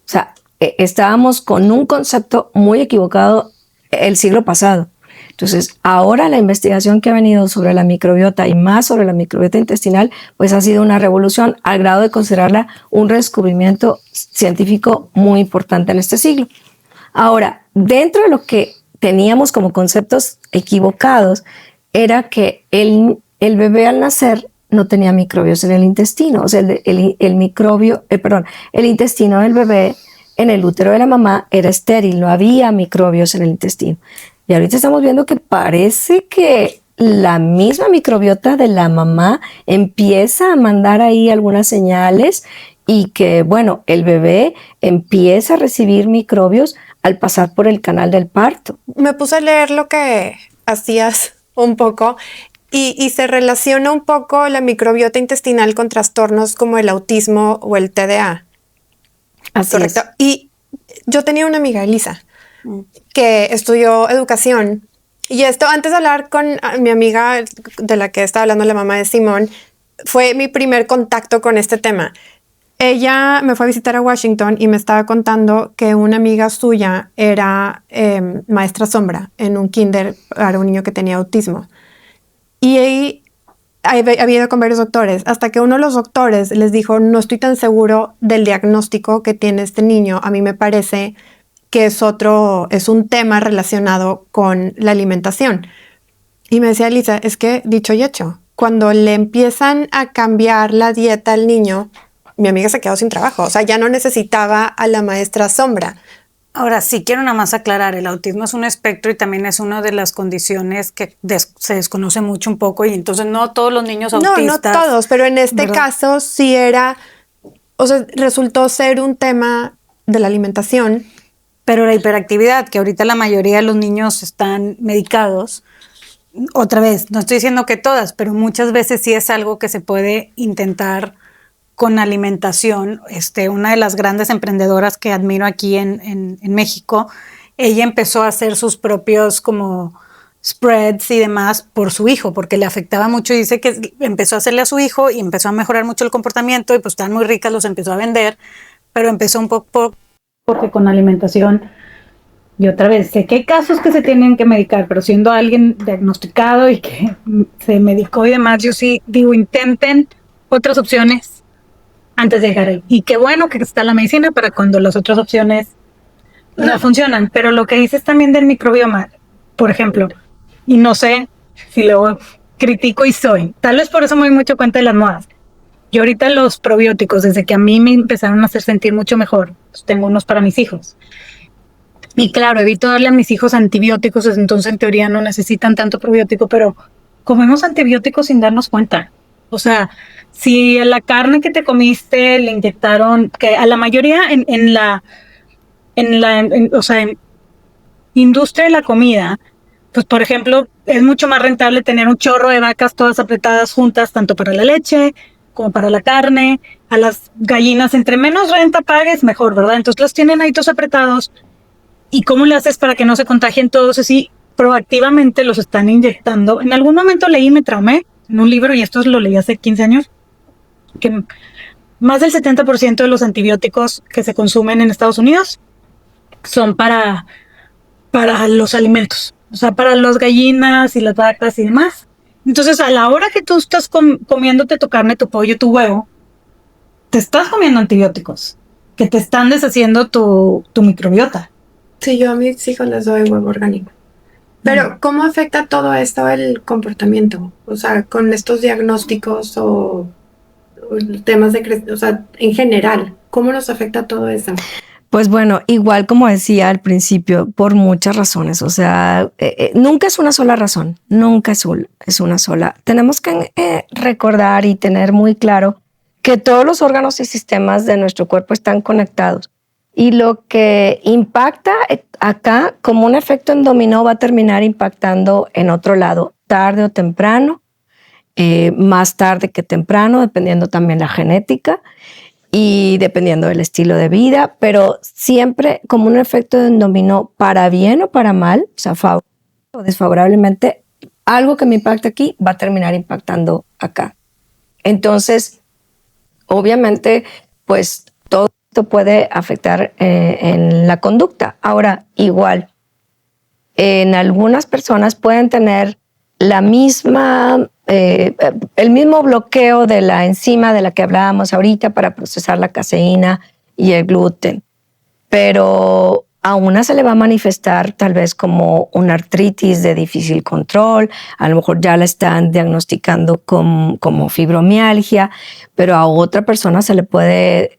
sea, estábamos con un concepto muy equivocado el siglo pasado. Entonces, ahora la investigación que ha venido sobre la microbiota y más sobre la microbiota intestinal, pues ha sido una revolución al grado de considerarla un redescubrimiento científico muy importante en este siglo. Ahora, dentro de lo que teníamos como conceptos equivocados, era que el bebé al nacer no tenía microbios en el intestino. O sea, el intestino del bebé en el útero de la mamá era estéril, no había microbios en el intestino. Y ahorita estamos viendo que parece que la misma microbiota de la mamá empieza a mandar ahí algunas señales y que, bueno, el bebé empieza a recibir microbios al pasar por el canal del parto. Me puse a leer lo que hacías un poco y se relaciona un poco la microbiota intestinal con trastornos como el autismo o el TDA. Así Correcto. es. Y yo tenía una amiga, Elisa, que estudió educación. Y esto, antes de hablar con mi amiga de la que estaba hablando, la mamá de Simón, fue mi primer contacto con este tema. Ella me fue a visitar a Washington y me estaba contando que una amiga suya era maestra sombra en un kinder para un niño que tenía autismo. Y ahí había ido con varios doctores, hasta que uno de los doctores les dijo, no estoy tan seguro del diagnóstico que tiene este niño. A mí me parece que es un tema relacionado con la alimentación. Y me decía Lisa, es que dicho y hecho, cuando le empiezan a cambiar la dieta al niño, mi amiga se quedó sin trabajo. O sea, ya no necesitaba a la maestra sombra. Ahora sí quiero nada más aclarar, el autismo es un espectro y también es una de las condiciones que se desconoce mucho un poco, y entonces no todos los niños autistas. No todos, pero en este ¿verdad? caso sí era, o sea, resultó ser un tema de la alimentación. Pero la hiperactividad, que ahorita la mayoría de los niños están medicados, otra vez, no estoy diciendo que todas, pero muchas veces sí es algo que se puede intentar con alimentación. Una de las grandes emprendedoras que admiro aquí en México, ella empezó a hacer sus propios como spreads y demás por su hijo, porque le afectaba mucho, y dice que empezó a hacerle a su hijo y empezó a mejorar mucho el comportamiento, y pues estaban muy ricas, los empezó a vender, pero empezó un poco porque con alimentación Y otra vez, sé que hay casos que se tienen que medicar, pero siendo alguien diagnosticado y que se medicó y demás, yo sí digo, intenten otras opciones antes de llegar ahí. Y qué bueno que está la medicina para cuando las otras opciones no funcionan. Pero lo que dices también del microbioma, por ejemplo, y no sé si lo critico y soy, tal vez por eso me doy mucho cuenta de las modas. Yo ahorita los probióticos, desde que a mí me empezaron a hacer sentir mucho mejor, pues tengo unos para mis hijos. Y claro, evito darle a mis hijos antibióticos, entonces en teoría no necesitan tanto probiótico, pero comemos antibióticos sin darnos cuenta. O sea, si a la carne que te comiste le inyectaron, que a la mayoría en la industria de la comida, pues por ejemplo, es mucho más rentable tener un chorro de vacas todas apretadas juntas, tanto para la leche como para la carne. A las gallinas, entre menos renta pagues, mejor, ¿verdad? Entonces los tienen ahí todos apretados. ¿Y cómo le haces para que no se contagien todos así? Proactivamente los están inyectando. En algún momento leí, me traumé en un libro, y esto lo leí hace 15 años, que más del 70% de los antibióticos que se consumen en Estados Unidos son para los alimentos, o sea, para las gallinas y las vacas y demás. Entonces, a la hora que tú estás comiéndote tu carne, tu pollo, tu huevo, te estás comiendo antibióticos que te están deshaciendo tu microbiota. Sí, yo a mis hijos les doy huevo orgánico. Pero, ¿cómo afecta todo esto el comportamiento? O sea, con estos diagnósticos o temas o sea, en general, ¿cómo nos afecta todo eso? Pues bueno, igual como decía al principio, por muchas razones. O sea, nunca es una sola razón, nunca es una sola. Tenemos que recordar y tener muy claro que todos los órganos y sistemas de nuestro cuerpo están conectados. Y lo que impacta acá como un efecto en dominó va a terminar impactando en otro lado, tarde o temprano, más tarde que temprano, dependiendo también la genética y dependiendo del estilo de vida, pero siempre como un efecto en dominó para bien o para mal, o sea, favorable o desfavorablemente, algo que me impacta aquí va a terminar impactando acá. Entonces, obviamente, pues todo esto puede afectar en la conducta. Ahora, igual, en algunas personas pueden tener la misma, el mismo bloqueo de la enzima de la que hablábamos ahorita para procesar la caseína y el gluten, pero a una se le va a manifestar tal vez como una artritis de difícil control, a lo mejor ya la están diagnosticando como fibromialgia, pero a otra persona se le puede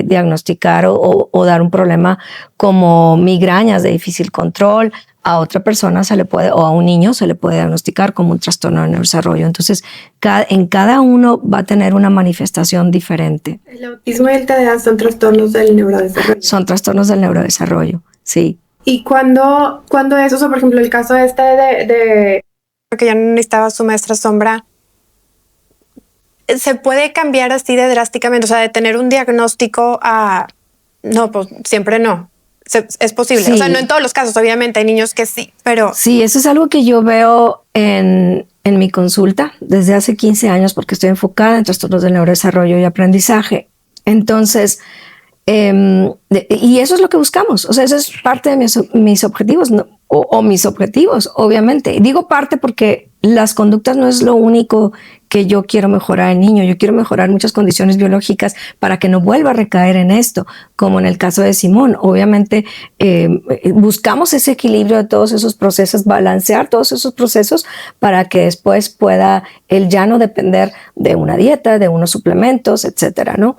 diagnosticar o dar un problema como migrañas de difícil control, a otra persona se le puede, o a un niño se le puede diagnosticar como un trastorno de neurodesarrollo. Entonces, en cada uno va a tener una manifestación diferente. ¿El autismo y el TDA son trastornos del neurodesarrollo? Son trastornos del neurodesarrollo, sí. ¿Y cuando eso, o sea, por ejemplo, el caso de que ya no necesitaba su maestra sombra, se puede cambiar así de drásticamente? O sea, de tener un diagnóstico a... No, pues siempre no. Es posible. Sí. O sea, no en todos los casos, obviamente, hay niños que sí, pero... Sí, eso es algo que yo veo en mi consulta desde hace 15 años porque estoy enfocada en trastornos del neurodesarrollo y aprendizaje. Entonces, y eso es lo que buscamos. O sea, eso es parte de mis objetivos, ¿no? o mis objetivos, obviamente. Digo parte porque las conductas no es lo único que yo quiero mejorar en niño. Yo quiero mejorar muchas condiciones biológicas para que no vuelva a recaer en esto, como en el caso de Simón. Obviamente buscamos ese equilibrio de todos esos procesos, balancear todos esos procesos para que después pueda él ya no depender de una dieta, de unos suplementos, etcétera, ¿no?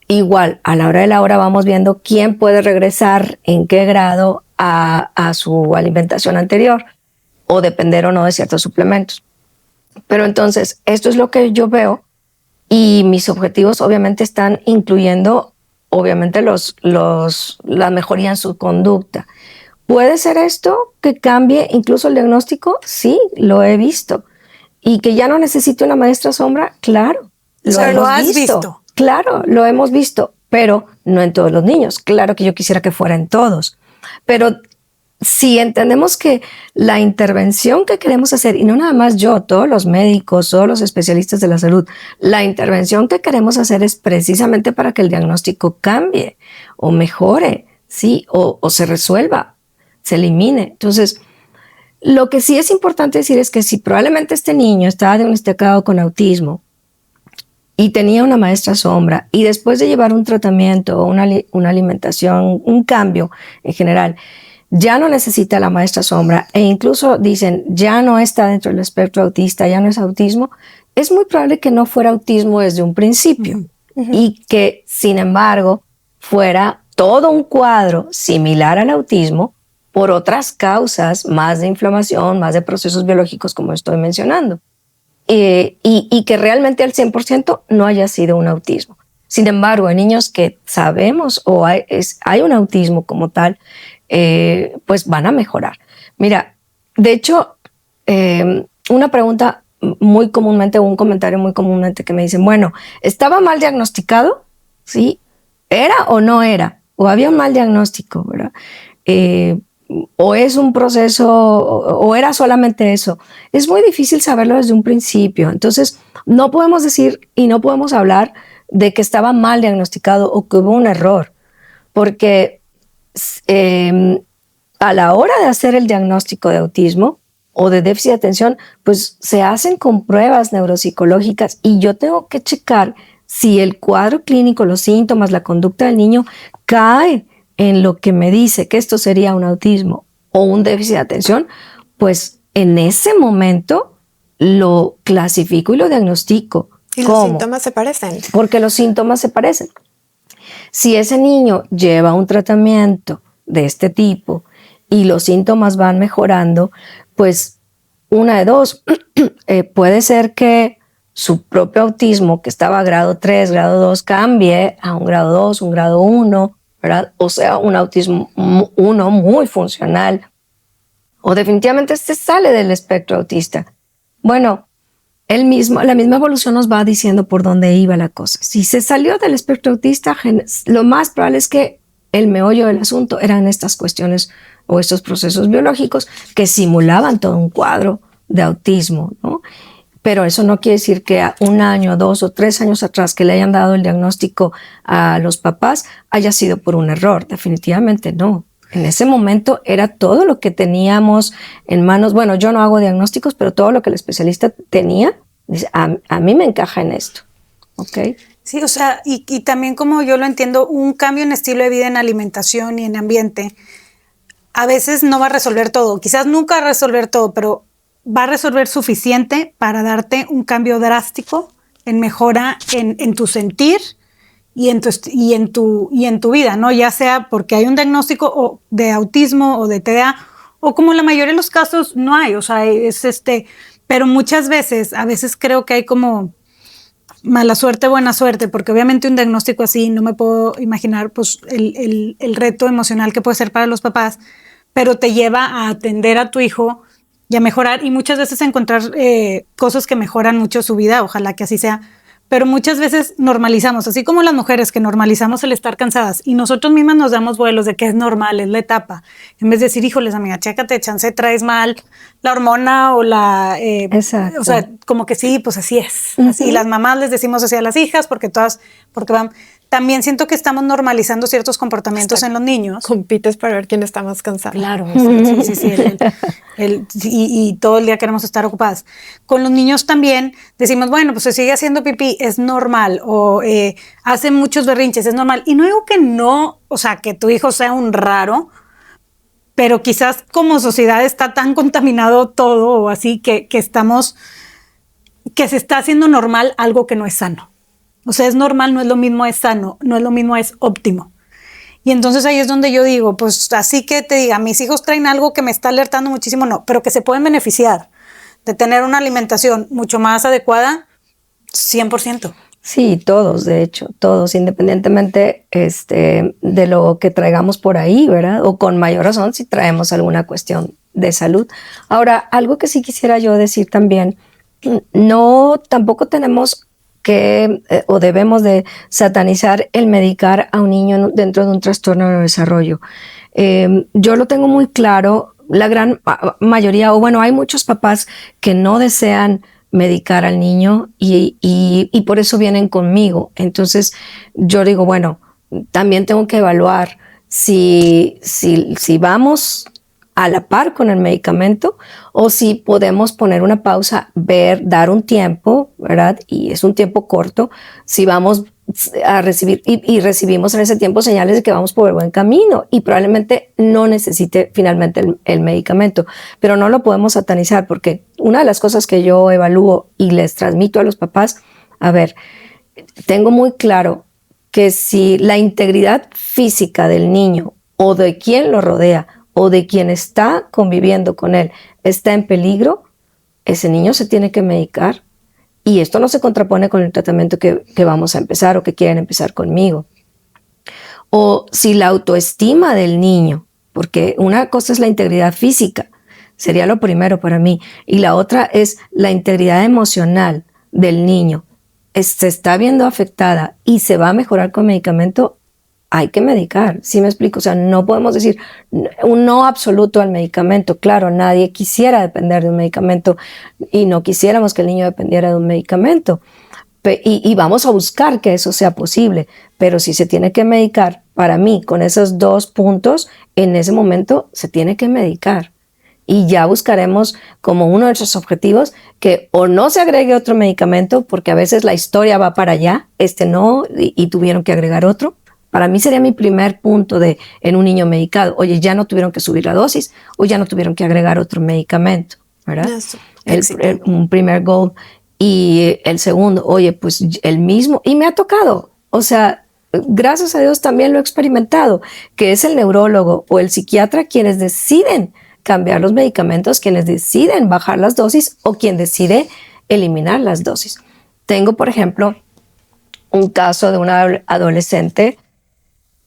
Igual, a la hora de la hora vamos viendo quién puede regresar, en qué grado a su alimentación anterior o depender o no de ciertos suplementos. Pero entonces, esto es lo que yo veo y mis objetivos obviamente están incluyendo obviamente la mejoría en su conducta. ¿Puede ser esto que cambie incluso el diagnóstico? Sí, lo he visto. ¿Y que ya no necesite una maestra sombra? Claro, lo has visto. Claro, lo hemos visto, pero no en todos los niños. Claro que yo quisiera que fuera en todos. Pero si entendemos que la intervención que queremos hacer, y no nada más yo, todos los médicos, todos los especialistas de la salud, la intervención que queremos hacer es precisamente para que el diagnóstico cambie o mejore, ¿sí? O se resuelva. se elimine. Entonces, lo que sí es importante decir es que si probablemente este niño estaba diagnosticado con autismo y tenía una maestra sombra, y después de llevar un tratamiento, una alimentación, un cambio en general, ya no necesita la maestra sombra, e incluso dicen ya no está dentro del espectro autista, ya no es autismo, es muy probable que no fuera autismo desde un principio y que, sin embargo, fuera todo un cuadro similar al autismo por otras causas, más de inflamación, más de procesos biológicos, como estoy mencionando. Y que realmente al 100% no haya sido un autismo. Sin embargo, en niños que sabemos o hay un autismo como tal, pues van a mejorar. Mira, de hecho, una pregunta muy comúnmente, un comentario muy comúnmente que me dicen, bueno, ¿estaba mal diagnosticado? ¿Sí? ¿Era o no era? ¿O había un mal diagnóstico? ¿Verdad? O es un proceso, o era solamente eso. Es muy difícil saberlo desde un principio. Entonces, no podemos decir y no podemos hablar de que estaba mal diagnosticado o que hubo un error, porque a la hora de hacer el diagnóstico de autismo o de déficit de atención, pues se hacen con pruebas neuropsicológicas y yo tengo que checar si el cuadro clínico, los síntomas, la conducta del niño cae en lo que me dice que esto sería un autismo o un déficit de atención, pues en ese momento lo clasifico y lo diagnostico. ¿Y ¿Cómo? los síntomas se parecen? Porque los síntomas se parecen. Si ese niño lleva un tratamiento de este tipo y los síntomas van mejorando, pues una de dos, puede ser que su propio autismo, que estaba a grado 3, grado 2, cambie a un grado 2, un grado 1, ¿verdad? O sea, un autismo 1 muy funcional, o definitivamente este sale del espectro autista. Bueno, la misma evolución nos va diciendo por dónde iba la cosa. Si se salió del espectro autista, lo más probable es que el meollo del asunto eran estas cuestiones o estos procesos biológicos que simulaban todo un cuadro de autismo, ¿no? Pero eso no quiere decir que a 1 año, 2 o 3 años atrás que le hayan dado el diagnóstico a los papás haya sido por un error. Definitivamente no. En ese momento era todo lo que teníamos en manos. Bueno, yo no hago diagnósticos, pero todo lo que el especialista tenía, dice, a mí me encaja en esto. ¿Ok? Sí, o sea, y también como yo lo entiendo, un cambio en estilo de vida, en alimentación y en ambiente, a veces no va a resolver todo. Quizás nunca va a resolver todo, pero va a resolver suficiente para darte un cambio drástico en mejora en tu sentir y en tu vida, ¿no? Ya sea porque hay un diagnóstico de autismo o de TDA, o como la mayoría de los casos no hay, o sea, pero muchas veces, a veces creo que hay como mala suerte, buena suerte, porque obviamente un diagnóstico así no me puedo imaginar pues el reto emocional que puede ser para los papás, pero te lleva a atender a tu hijo y a mejorar, y muchas veces a encontrar cosas que mejoran mucho su vida, ojalá que así sea, pero muchas veces normalizamos, así como las mujeres que normalizamos el estar cansadas, y nosotros mismas nos damos vuelos de que es normal, es la etapa, en vez de decir, híjoles amiga, chécate, chance traes mal la hormona o la... Exacto. O sea, como que sí, pues así es. Así, las mamás les decimos así a las hijas porque van... También siento que estamos normalizando ciertos comportamientos en los niños. Compites para ver quién está más cansado. Claro, sí. Y todo el día queremos estar ocupadas. Con los niños también decimos, bueno, pues se sigue haciendo pipí, es normal. O hace muchos berrinches, es normal. Y no digo que no, o sea, que tu hijo sea un raro, pero quizás como sociedad está tan contaminado todo o así que se está haciendo normal algo que no es sano. O sea, es normal, no es lo mismo, es sano, no es lo mismo, es óptimo. Y entonces ahí es donde yo digo, pues así que te diga, mis hijos traen algo que me está alertando muchísimo, no, pero que se pueden beneficiar de tener una alimentación mucho más adecuada, 100%. Sí, todos, de hecho, todos, independientemente de lo que traigamos por ahí, ¿verdad? O con mayor razón si traemos alguna cuestión de salud. Ahora, algo que sí quisiera yo decir también, tampoco tenemos que o debemos de satanizar el medicar a un niño dentro de un trastorno de neurodesarrollo. Yo lo tengo muy claro, la gran mayoría, o bueno, hay muchos papás que no desean medicar al niño y por eso vienen conmigo. Entonces yo digo, bueno, también tengo que evaluar si vamos a la par con el medicamento, o si podemos poner una pausa, dar un tiempo, ¿verdad? Y es un tiempo corto, si vamos a recibir y recibimos en ese tiempo señales de que vamos por el buen camino y probablemente no necesite finalmente el medicamento, pero no lo podemos satanizar, porque una de las cosas que yo evalúo y les transmito a los papás, a ver, tengo muy claro que si la integridad física del niño o de quien lo rodea o de quien está conviviendo con él está en peligro, ese niño se tiene que medicar. Y esto no se contrapone con el tratamiento que vamos a empezar o que quieren empezar conmigo. O si la autoestima del niño, porque una cosa es la integridad física, sería lo primero para mí, y la otra es la integridad emocional del niño. Se está viendo afectada y se va a mejorar con medicamento, hay que medicar, ¿sí me explico? O sea, no podemos decir un no absoluto al medicamento. Claro, nadie quisiera depender de un medicamento y no quisiéramos que el niño dependiera de un medicamento. Y vamos a buscar que eso sea posible, pero si se tiene que medicar, para mí, con esos 2 puntos, en ese momento se tiene que medicar. Y ya buscaremos como uno de nuestros objetivos que o no se agregue otro medicamento, porque a veces la historia va para allá, no, y tuvieron que agregar otro. Para mí sería mi primer punto en un niño medicado. Oye, ya no tuvieron que subir la dosis o ya no tuvieron que agregar otro medicamento, ¿verdad? Un primer goal. Y el segundo, oye, pues el mismo. Y me ha tocado, o sea, gracias a Dios también lo he experimentado, que es el neurólogo o el psiquiatra quienes deciden cambiar los medicamentos, quienes deciden bajar las dosis o quien decide eliminar las dosis. Tengo, por ejemplo, un caso de una adolescente.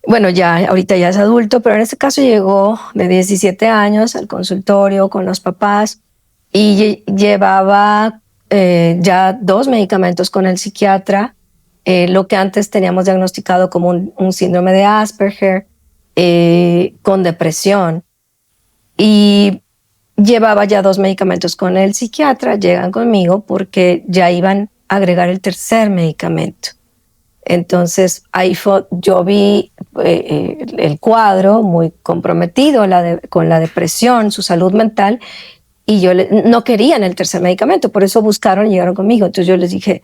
Bueno, ahorita ya es adulto, pero en este caso llegó de 17 años al consultorio con los papás y llevaba ya 2 medicamentos con el psiquiatra, lo que antes teníamos diagnosticado como un síndrome de Asperger, con depresión. Y llevaba ya 2 medicamentos con el psiquiatra, llegan conmigo porque ya iban a agregar el tercer medicamento. Entonces ahí yo vi el cuadro muy comprometido con la depresión, su salud mental, y no querían el tercer medicamento, por eso buscaron y llegaron conmigo. Entonces yo les dije,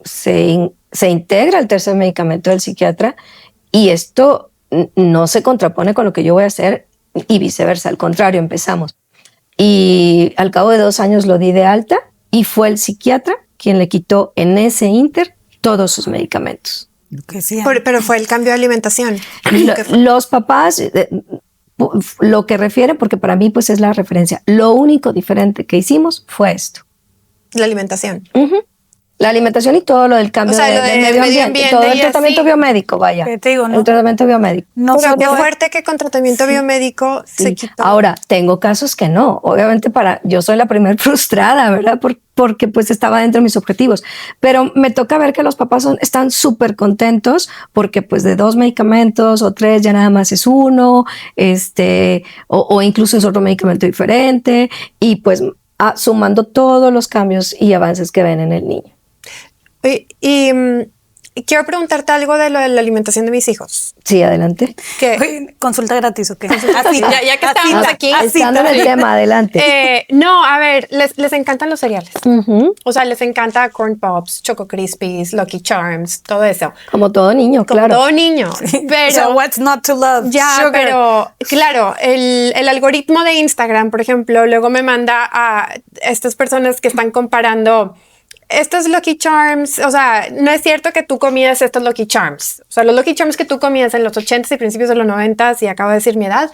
se integra el tercer medicamento del psiquiatra y esto no se contrapone con lo que yo voy a hacer y viceversa, al contrario, empezamos. Y al cabo de 2 años lo di de alta y fue el psiquiatra quien le quitó en ese ínter todos sus medicamentos. Pero fue el cambio de alimentación. Los papás, lo que refieren, porque para mí pues es la referencia, lo único diferente que hicimos fue esto. La alimentación. La alimentación y todo lo del cambio del medio ambiente, todo el tratamiento biomédico, vaya. ¿Qué te digo, no? El tratamiento biomédico. No, pero qué fuerte que con tratamiento biomédico se quitó. Ahora, tengo casos que no. Obviamente yo soy la primer frustrada, ¿verdad? Porque pues estaba dentro de mis objetivos. Pero me toca ver que los papás están súper contentos porque pues de 2 medicamentos o 3 ya nada más es uno, o incluso es otro medicamento diferente y pues sumando todos los cambios y avances que ven en el niño. Y quiero preguntarte algo de lo de la alimentación de mis hijos. Sí, adelante. ¿Consulta gratis o qué? Así, ya que estamos aquí. Estando en el tema, adelante. No, a ver, les encantan los cereales. O sea, les encanta Corn Pops, Choco Crispies, Lucky Charms, todo eso. Como todo niño, claro. Como todo niño. Pero, so what's not to love? Ya, sugar. Pero claro, el algoritmo de Instagram, por ejemplo, luego me manda a estas personas que están comparando estos Lucky Charms, o sea, no es cierto que tú comías estos Lucky Charms. O sea, los Lucky Charms que tú comías en los 80s y principios de los 90s, y acabo de decir mi edad,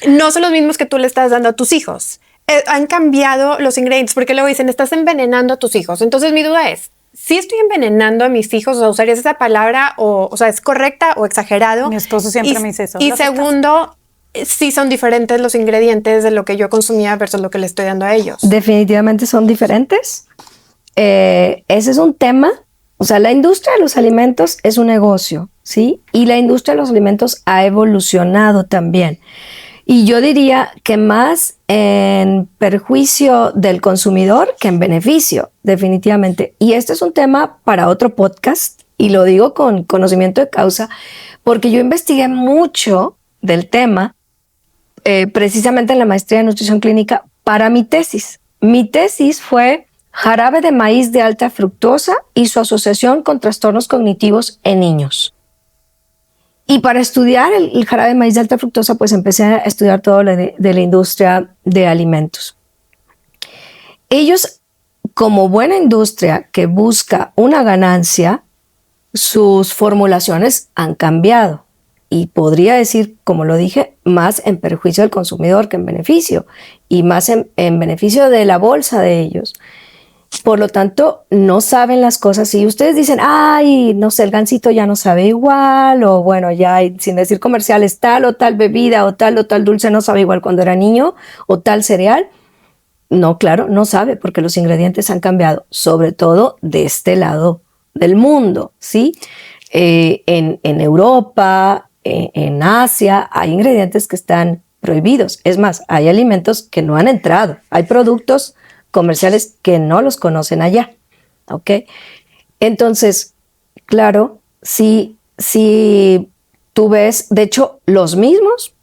no son los mismos que tú le estás dando a tus hijos. Han cambiado los ingredientes, porque luego dicen, estás envenenando a tus hijos. Entonces mi duda es, ¿sí estoy envenenando a mis hijos? O sea, ¿usarías esa palabra? O sea, ¿es correcta o exagerado? Mi esposo siempre me dice eso. Y segundo, sí son diferentes los ingredientes de lo que yo consumía versus lo que le estoy dando a ellos. Definitivamente son diferentes. Ese es un tema. O sea, la industria de los alimentos es un negocio, ¿sí? Y la industria de los alimentos ha evolucionado también. Y yo diría que más en perjuicio del consumidor que en beneficio, definitivamente. Y este es un tema para otro podcast, y lo digo con conocimiento de causa, porque yo investigué mucho del tema precisamente en la maestría de nutrición clínica para mi tesis. Mi tesis fue jarabe de maíz de alta fructosa y su asociación con trastornos cognitivos en niños. Y para estudiar el jarabe de maíz de alta fructosa, pues empecé a estudiar todo lo de la industria de alimentos. Ellos, como buena industria que busca una ganancia, sus formulaciones han cambiado. Y podría decir, como lo dije, más en perjuicio del consumidor que en beneficio. Y más en beneficio de la bolsa de ellos. Por lo tanto, no saben las cosas. Y ustedes dicen, ay, no sé, el Gansito ya no sabe igual, o bueno, ya sin decir comerciales, tal o tal bebida o tal dulce no sabe igual cuando era niño, o tal cereal. No, claro, no sabe porque los ingredientes han cambiado, sobre todo de este lado del mundo, ¿sí? En Europa, en Asia, hay ingredientes que están prohibidos. Es más, hay alimentos que no han entrado. Hay productos comerciales que no los conocen allá, ¿ok? Entonces, claro, si tú ves, de hecho, los mismos,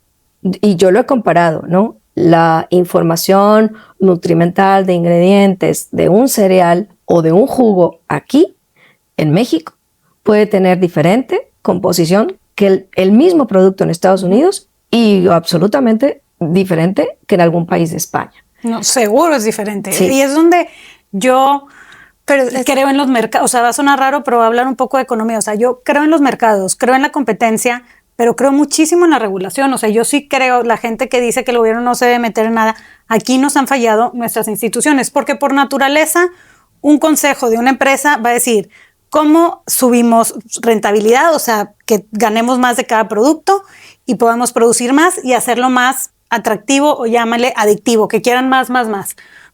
y yo lo he comparado, ¿no? La información nutrimental de ingredientes de un cereal o de un jugo aquí, en México, puede tener diferente composición que el mismo producto en Estados Unidos y absolutamente diferente que en algún país de España. No, seguro es diferente. Sí. Y es donde yo creo en los mercados. O sea, va a sonar raro, pero voy a hablar un poco de economía. O sea, yo creo en los mercados, creo en la competencia, pero creo muchísimo en la regulación. O sea, yo sí creo, la gente que dice que el gobierno no se debe meter en nada, aquí nos han fallado nuestras instituciones, porque por naturaleza un consejo de una empresa va a decir cómo subimos rentabilidad, o sea, que ganemos más de cada producto y podamos producir más y hacerlo más atractivo o llámale adictivo, que quieran más.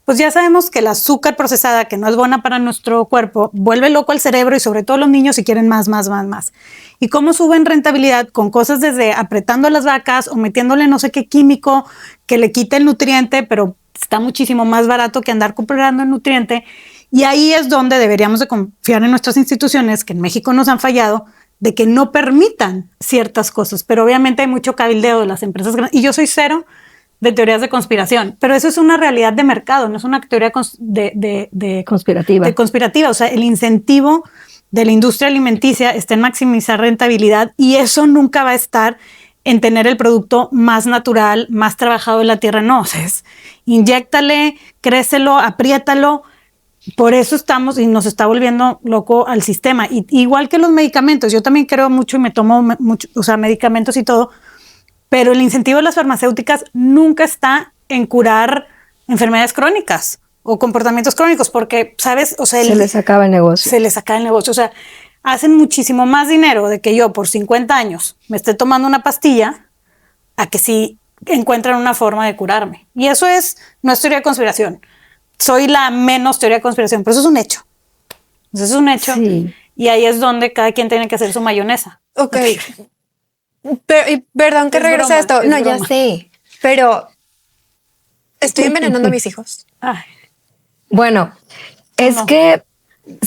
Pues ya sabemos que el azúcar procesada, que no es buena para nuestro cuerpo, vuelve loco al cerebro y sobre todo los niños si quieren más. ¿Y cómo suben rentabilidad? Con cosas desde apretando a las vacas o metiéndole no sé qué químico que le quite el nutriente, pero está muchísimo más barato que andar comprando el nutriente. Y ahí es donde deberíamos de confiar en nuestras instituciones, que en México nos han fallado, de que no permitan ciertas cosas. Pero obviamente hay mucho cabildeo de las empresas grandes. Y yo soy cero de teorías de conspiración, pero eso es una realidad de mercado, no es una teoría conspirativa. O sea, el incentivo de la industria alimenticia está en maximizar rentabilidad y eso nunca va a estar en tener el producto más natural, más trabajado en la tierra. No, o sea, inyéctale, crécelo, apriétalo. Por eso estamos y nos está volviendo loco al sistema. Y, igual que los medicamentos, yo también creo mucho y me tomo mucho, o sea, medicamentos y todo, pero el incentivo de las farmacéuticas nunca está en curar enfermedades crónicas o comportamientos crónicos, porque, ¿sabes? O sea, se les acaba el negocio. Se les acaba el negocio. O sea, hacen muchísimo más dinero de que yo por 50 años me esté tomando una pastilla a que si encuentran una forma de curarme. Y eso no es teoría de conspiración. Soy la menos teoría de conspiración, pero eso es un hecho. Eso es un hecho. Sí. Y ahí es donde cada quien tiene que hacer su mayonesa. Ok. Pero, perdón que regrese a esto. No, ya sé. Pero estoy envenenando a mis hijos. Ay. Bueno, es que...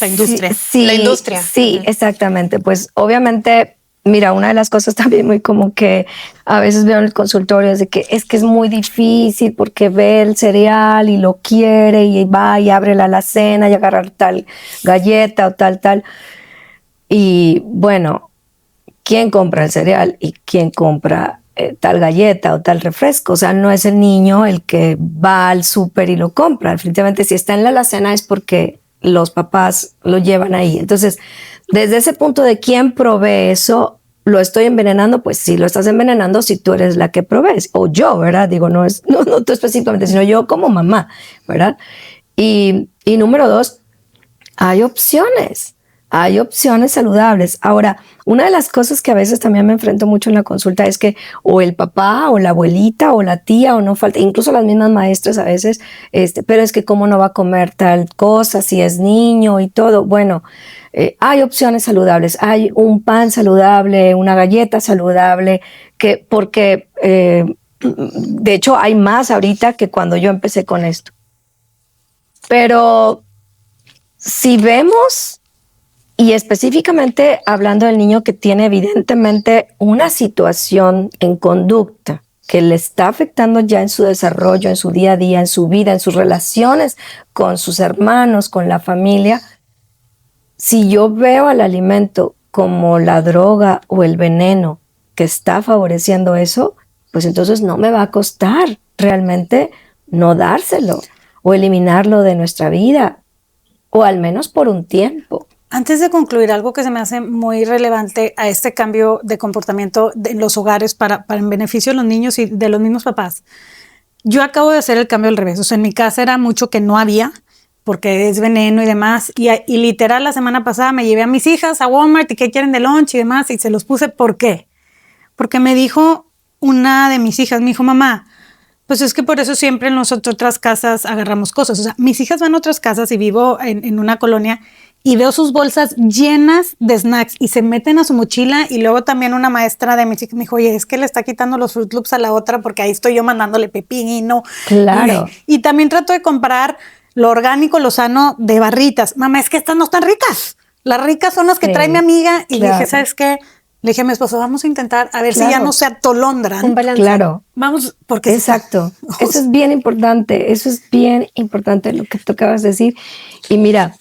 La industria. Sí, la industria. Sí, exactamente. Pues obviamente, mira, una de las cosas también muy como que a veces veo en el consultorio es de que es muy difícil porque ve el cereal y lo quiere y va y abre la alacena y agarrar tal galleta o tal. Y bueno, ¿quién compra el cereal y quién compra tal galleta o tal refresco? O sea, no es el niño el que va al súper y lo compra. Definitivamente, si está en la alacena es porque los papás lo llevan ahí. Entonces, desde ese punto de quién provee eso, ¿lo estoy envenenando? Pues sí, lo estás envenenando si tú eres la que provees. O yo, ¿verdad? Digo, no tú específicamente, sino yo como mamá, ¿verdad? Y número 2, hay opciones. Hay opciones saludables. Ahora, una de las cosas que a veces también me enfrento mucho en la consulta es que o el papá o la abuelita o la tía o no falta, incluso las mismas maestras a veces, pero es que cómo no va a comer tal cosa si es niño y todo. Bueno, hay opciones saludables. Hay un pan saludable, una galleta saludable, porque de hecho hay más ahorita que cuando yo empecé con esto. Pero si vemos... Y específicamente hablando del niño que tiene evidentemente una situación en conducta que le está afectando ya en su desarrollo, en su día a día, en su vida, en sus relaciones con sus hermanos, con la familia, si yo veo al alimento como la droga o el veneno que está favoreciendo eso, pues entonces no me va a costar realmente no dárselo o eliminarlo de nuestra vida, o al menos por un tiempo. Antes de concluir, algo que se me hace muy relevante a este cambio de comportamiento en los hogares para en beneficio de los niños y de los mismos papás. Yo acabo de hacer el cambio al revés. O sea, en mi casa era mucho que no había, porque es veneno y demás. Y literal, la semana pasada me llevé a mis hijas a Walmart y qué quieren de lunch y demás, y se los puse. ¿Por qué? Porque me dijo una de mis hijas, me dijo, mamá, pues es que por eso siempre en las otras casas agarramos cosas. O sea, mis hijas van a otras casas y vivo en una colonia y veo sus bolsas llenas de snacks y se meten a su mochila. Y luego también una maestra de mis hijas me dijo, oye, es que le está quitando los Fruit Loops a la otra porque ahí estoy yo mandándole pepino. Claro. Y también trato de comprar lo orgánico, lo sano de barritas. Mamá, es que estas no están ricas. Las ricas son las que trae mi amiga. Y claro. dije, ¿sabes qué? Le dije a mi esposo, vamos a intentar a ver si ya no se atolondran. Un balance. Claro. Vamos, porque... Exacto. Eso es bien importante. Eso es bien importante lo que tú acabas de decir. Y mira,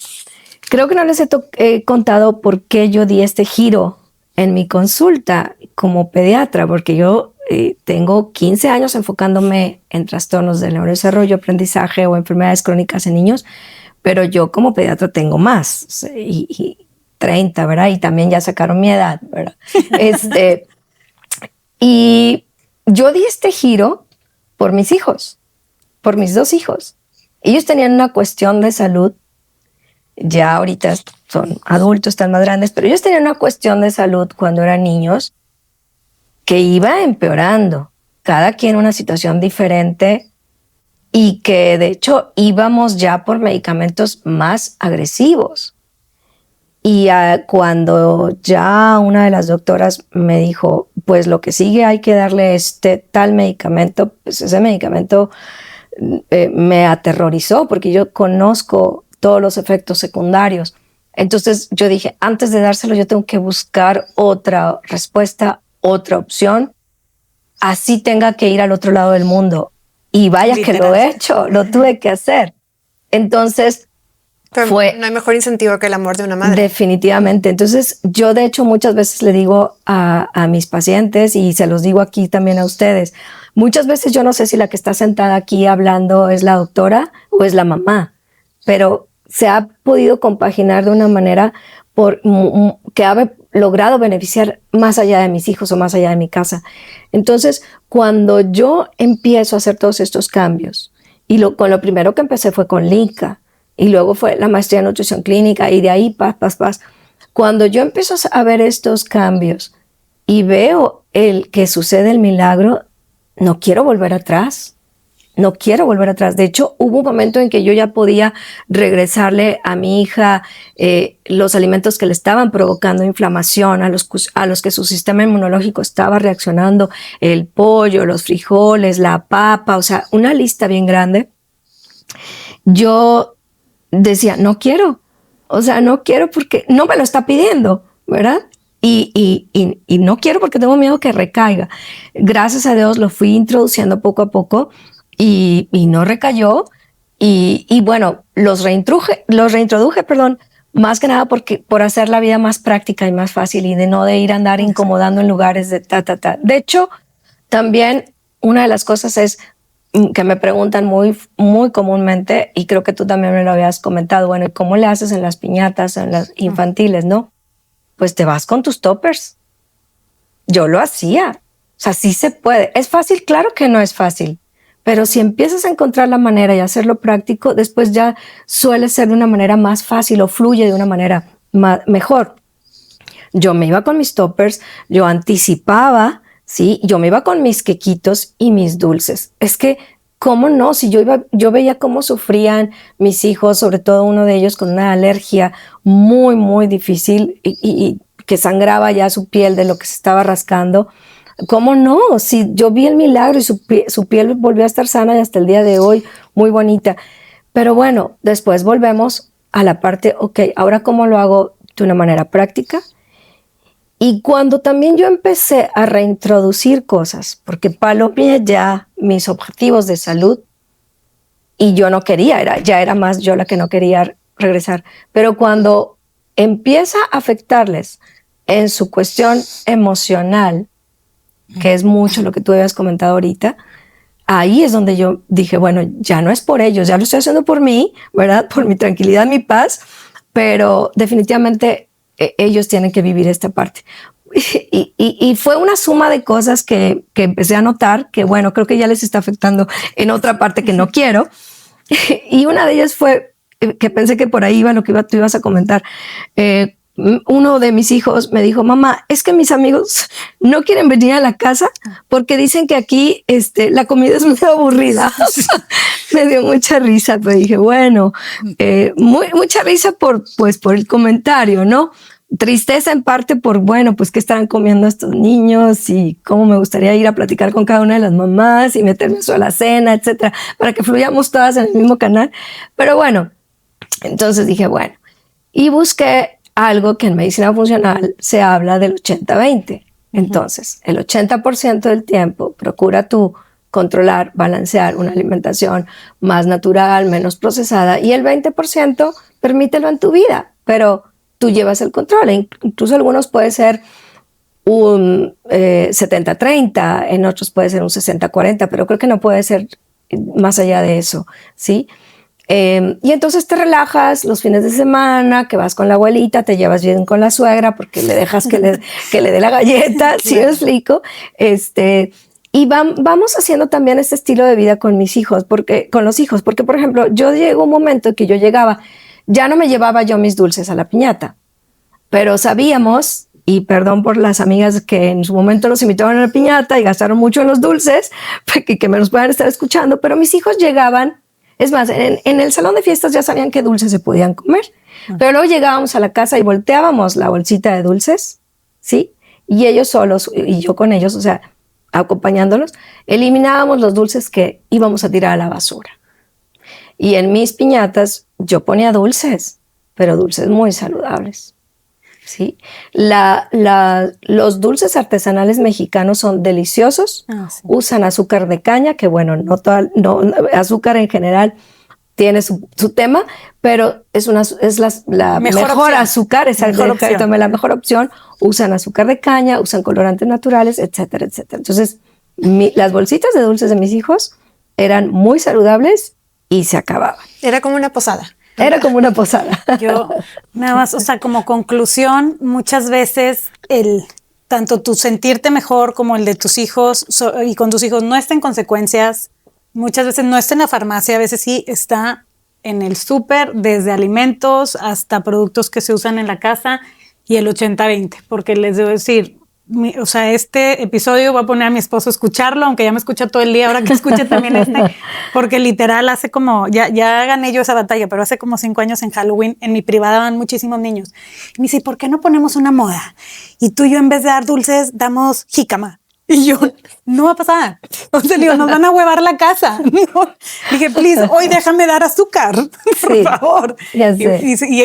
creo que no les he contado por qué yo di este giro en mi consulta como pediatra, porque yo tengo 15 años enfocándome en trastornos del neurodesarrollo, aprendizaje o enfermedades crónicas en niños, pero yo como pediatra tengo más, o sea, y 30, ¿verdad? Y también ya sacaron mi edad, ¿verdad? Y yo di este giro por mis hijos, por mis 2 hijos. Ellos tenían una cuestión de salud, ya ahorita son adultos, están más grandes, pero ellos tenían una cuestión de salud cuando eran niños que iba empeorando, cada quien una situación diferente, y que de hecho íbamos ya por medicamentos más agresivos. Y cuando ya una de las doctoras me dijo, pues lo que sigue hay que darle tal medicamento, pues ese medicamento me aterrorizó porque yo conozco todos los efectos secundarios. Entonces yo dije, antes de dárselo yo tengo que buscar otra respuesta, otra opción, así tenga que ir al otro lado del mundo. Y vaya que lo he hecho, lo tuve que hacer. Entonces... no hay mejor incentivo que el amor de una madre. Definitivamente. Entonces, yo de hecho muchas veces le digo a mis pacientes, y se los digo aquí también a ustedes, muchas veces yo no sé si la que está sentada aquí hablando es la doctora o es la mamá, pero se ha podido compaginar de una manera que ha logrado beneficiar más allá de mis hijos o más allá de mi casa. Entonces, cuando yo empiezo a hacer todos estos cambios, con lo primero que empecé fue con Linka, y luego fue la maestría en nutrición clínica, y de ahí paz. Cuando yo empiezo a ver estos cambios y veo que sucede el milagro, no quiero volver atrás. No quiero volver atrás. De hecho, hubo un momento en que yo ya podía regresarle a mi hija los alimentos que le estaban provocando inflamación, a los que su sistema inmunológico estaba reaccionando, el pollo, los frijoles, la papa, o sea, una lista bien grande. Yo decía, no quiero, porque no me lo está pidiendo, ¿verdad? Y no quiero porque tengo miedo que recaiga. Gracias a Dios lo fui introduciendo poco a poco y no recayó. Y bueno, los reintroduje, más que nada por hacer la vida más práctica y más fácil y de no de ir a andar incomodando en lugares de De hecho, también una de las cosas es que me preguntan muy, muy comúnmente, y creo que tú también me lo habías comentado, bueno, ¿y cómo le haces en las piñatas, en las infantiles, no? Pues te vas con tus toppers. Yo lo hacía. O sea, sí se puede. ¿Es fácil? Claro que no es fácil. Pero si empiezas a encontrar la manera y hacerlo práctico, después ya suele ser de una manera más fácil o fluye de una manera mejor. Yo me iba con mis toppers, yo anticipaba, ¿sí? Yo me iba con mis quequitos y mis dulces. Es que, ¿cómo no? Si yo veía cómo sufrían mis hijos, sobre todo uno de ellos con una alergia muy, muy difícil y que sangraba ya su piel de lo que se estaba rascando. ¿Cómo no? Si yo vi el milagro y su piel volvió a estar sana y hasta el día de hoy muy bonita. Pero bueno, después volvemos a la parte, ok, ahora ¿cómo lo hago de una manera práctica? Y cuando también yo empecé a reintroducir cosas, porque palomeé ya mis objetivos de salud y yo no quería, ya era más yo la que no quería regresar. Pero cuando empieza a afectarles en su cuestión emocional, que es mucho lo que tú habías comentado ahorita, ahí es donde yo dije, bueno, ya no es por ellos, ya lo estoy haciendo por mí, ¿verdad? Por mi tranquilidad, mi paz, pero definitivamente ellos tienen que vivir esta parte. Y fue una suma de cosas que empecé a notar que, bueno, creo que ya les está afectando en otra parte que no quiero. Y una de ellas fue que pensé que por ahí iba lo que tú ibas a comentar. Uno de mis hijos me dijo, mamá, es que mis amigos no quieren venir a la casa porque dicen que aquí la comida es muy aburrida. Me dio mucha risa, pero dije, bueno, mucha risa por el comentario, ¿no? Tristeza en parte por, bueno, pues qué estarán comiendo estos niños y cómo me gustaría ir a platicar con cada una de las mamás y meterme a la cena, etcétera, para que fluyamos todas en el mismo canal. Pero bueno, entonces dije, bueno, y busqué algo que en medicina funcional se habla del 80-20. Entonces, el 80% del tiempo procura tú controlar, balancear una alimentación más natural, menos procesada, y el 20% permítelo en tu vida, pero tú llevas el control. Incluso algunos puede ser un 70-30, en otros puede ser un 60-40, pero creo que no puede ser más allá de eso, ¿sí? Y entonces te relajas los fines de semana, que vas con la abuelita, te llevas bien con la suegra porque le dejas que le dé la galleta, ¿sí me explico? Y vamos haciendo también este estilo de vida con mis hijos, con los hijos, porque por ejemplo, yo llegó un momento que yo llegaba, ya no me llevaba yo mis dulces a la piñata, pero sabíamos, y perdón por las amigas que en su momento nos invitaban a la piñata y gastaron mucho en los dulces, que me los puedan estar escuchando, pero mis hijos llegaban. Es más, en el salón de fiestas ya sabían qué dulces se podían comer, pero luego llegábamos a la casa y volteábamos la bolsita de dulces, ¿sí? Y ellos solos, y yo con ellos, o sea, acompañándolos, eliminábamos los dulces que íbamos a tirar a la basura. Y en mis piñatas yo ponía dulces, pero dulces muy saludables, ¿sí? Los dulces artesanales mexicanos son deliciosos, sí. Usan azúcar de caña, que bueno, no azúcar en general tiene su tema, pero es la mejor azúcar, exactamente, la mejor opción. Usan azúcar de caña, usan colorantes naturales, etcétera, etcétera. Entonces, las bolsitas de dulces de mis hijos eran muy saludables y se acababan. Era como una posada. Era como una posada. Yo, nada más, o sea, como conclusión, muchas veces tanto tu sentirte mejor como el de tus hijos y con tus hijos no está en consecuencias. Muchas veces no está en la farmacia, a veces sí está en el súper, desde alimentos hasta productos que se usan en la casa, y el 80-20, porque les debo decir, o sea, este episodio voy a poner a mi esposo a escucharlo, aunque ya me escucha todo el día, ahora que escuche también porque literal hace como, ya gané yo esa batalla, pero hace como 5 años en Halloween, en mi privada van muchísimos niños. Y me dice, ¿por qué no ponemos una moda? Y tú y yo en vez de dar dulces, damos jícama. Y yo, no va a pasar. O sea, digo, nos van a huevar la casa. No. Dije, please, hoy déjame dar azúcar, por favor. Ya sé.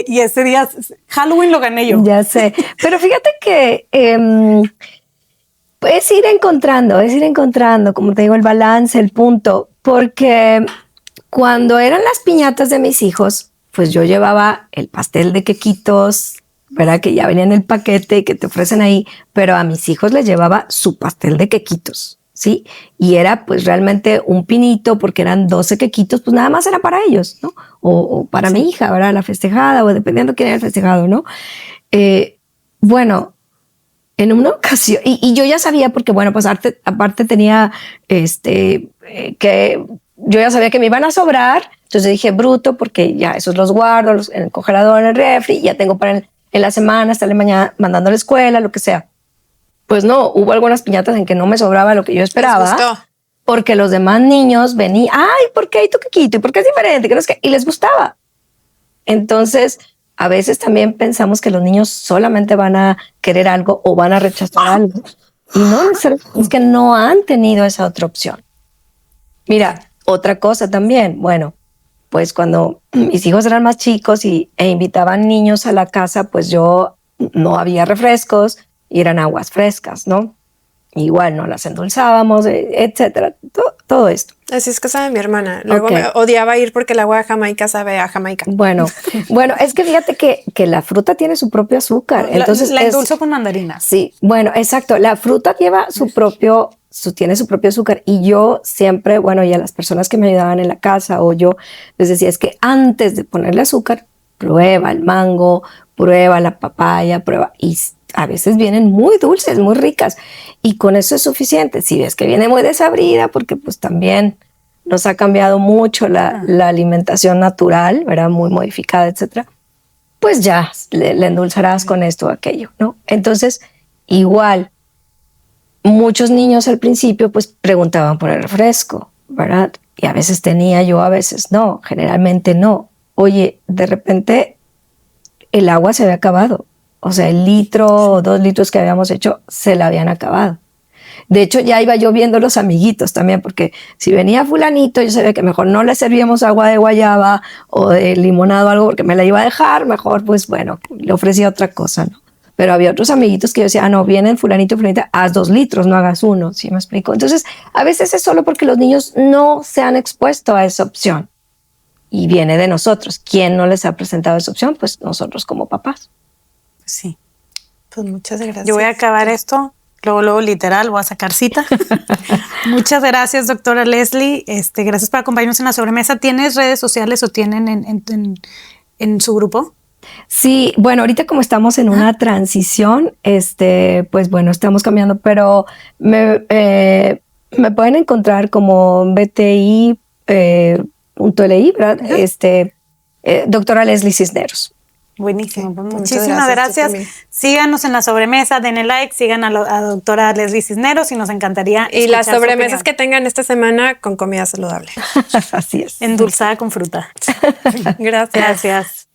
Y ese día, Halloween lo gané yo. Ya sé. Pero fíjate que es ir encontrando, como te digo, el balance, el punto. Porque cuando eran las piñatas de mis hijos, pues yo llevaba el pastel de quequitos, ¿verdad? Que ya venía en el paquete que te ofrecen ahí, pero a mis hijos les llevaba su pastel de quequitos, ¿sí? Y era pues realmente un pinito, porque eran 12 quequitos, pues nada más era para ellos, ¿no? O para mi hija, ¿verdad? La festejada, o dependiendo quién era el festejado, ¿no? Bueno, en una ocasión, y yo ya sabía, porque bueno, pues aparte tenía que yo ya sabía que me iban a sobrar, entonces dije bruto, porque ya esos los guardo en el congelador, en el refri, ya tengo para en la semana, hasta la mañana mandando a la escuela, lo que sea. Pues no, hubo algunas piñatas en que no me sobraba lo que yo esperaba, porque los demás niños venían, ay, ¿por qué hay tu quequito? ¿Y por qué es diferente? Y les gustaba. Entonces, a veces también pensamos que los niños solamente van a querer algo o van a rechazar algo. Y no, es que no han tenido esa otra opción. Mira, otra cosa también, bueno, pues cuando mis hijos eran más chicos e invitaban niños a la casa, pues yo no había refrescos, y eran aguas frescas, ¿no? Igual no las endulzábamos, etcétera, todo esto. Así es casa de mi hermana. Luego Okay. me odiaba ir porque el agua de Jamaica sabe a Jamaica. Bueno, es que fíjate que la fruta tiene su propio azúcar. Entonces la endulzo con mandarinas. Sí, bueno, exacto. La fruta lleva tiene su propio azúcar. Y yo siempre, y a las personas que me ayudaban en la casa o yo les decía, es que antes de ponerle azúcar, prueba el mango, prueba la papaya, prueba. Y a veces vienen muy dulces, muy ricas. Y con eso es suficiente. Si ves que viene muy desabrida, porque pues también nos ha cambiado mucho la alimentación natural, ¿verdad? Muy modificada, etcétera. Pues ya le endulzarás con esto o aquello, ¿no? Entonces, igual, muchos niños al principio pues preguntaban por el refresco, ¿verdad? Y a veces tenía yo, a veces no, generalmente no. Oye, de repente el agua se había acabado. O sea, el litro o 2 litros que habíamos hecho se la habían acabado. De hecho, ya iba yo viendo los amiguitos también, porque si venía fulanito, yo sabía que mejor no le servíamos agua de guayaba o de limonado o algo, porque me la iba a dejar, mejor pues bueno, le ofrecía otra cosa, ¿no? Pero había otros amiguitos que yo decía, no, vienen fulanito, fulanita, haz 2 litros, no hagas 1, ¿sí me explico? Entonces, a veces es solo porque los niños no se han expuesto a esa opción. Y viene de nosotros. ¿Quién no les ha presentado esa opción? Pues nosotros como papás. Sí. Pues muchas gracias. Yo voy a acabar esto. Luego, literal, voy a sacar cita. Muchas gracias, doctora Leslie. Gracias por acompañarnos en la sobremesa. ¿Tienes redes sociales o tienen en su grupo? Sí, bueno, ahorita como estamos en una transición, pues bueno, estamos cambiando, pero me pueden encontrar como bti.li, ¿verdad? Doctora Leslie Cisneros. Buenísimo. Okay, pues muchísimas gracias. Síganos en la sobremesa, denle like, sigan a doctora Leslie Cisneros y nos encantaría. Y las sobremesas que tengan esta semana con comida saludable. Así es. Endulzada con fruta. Gracias. Gracias.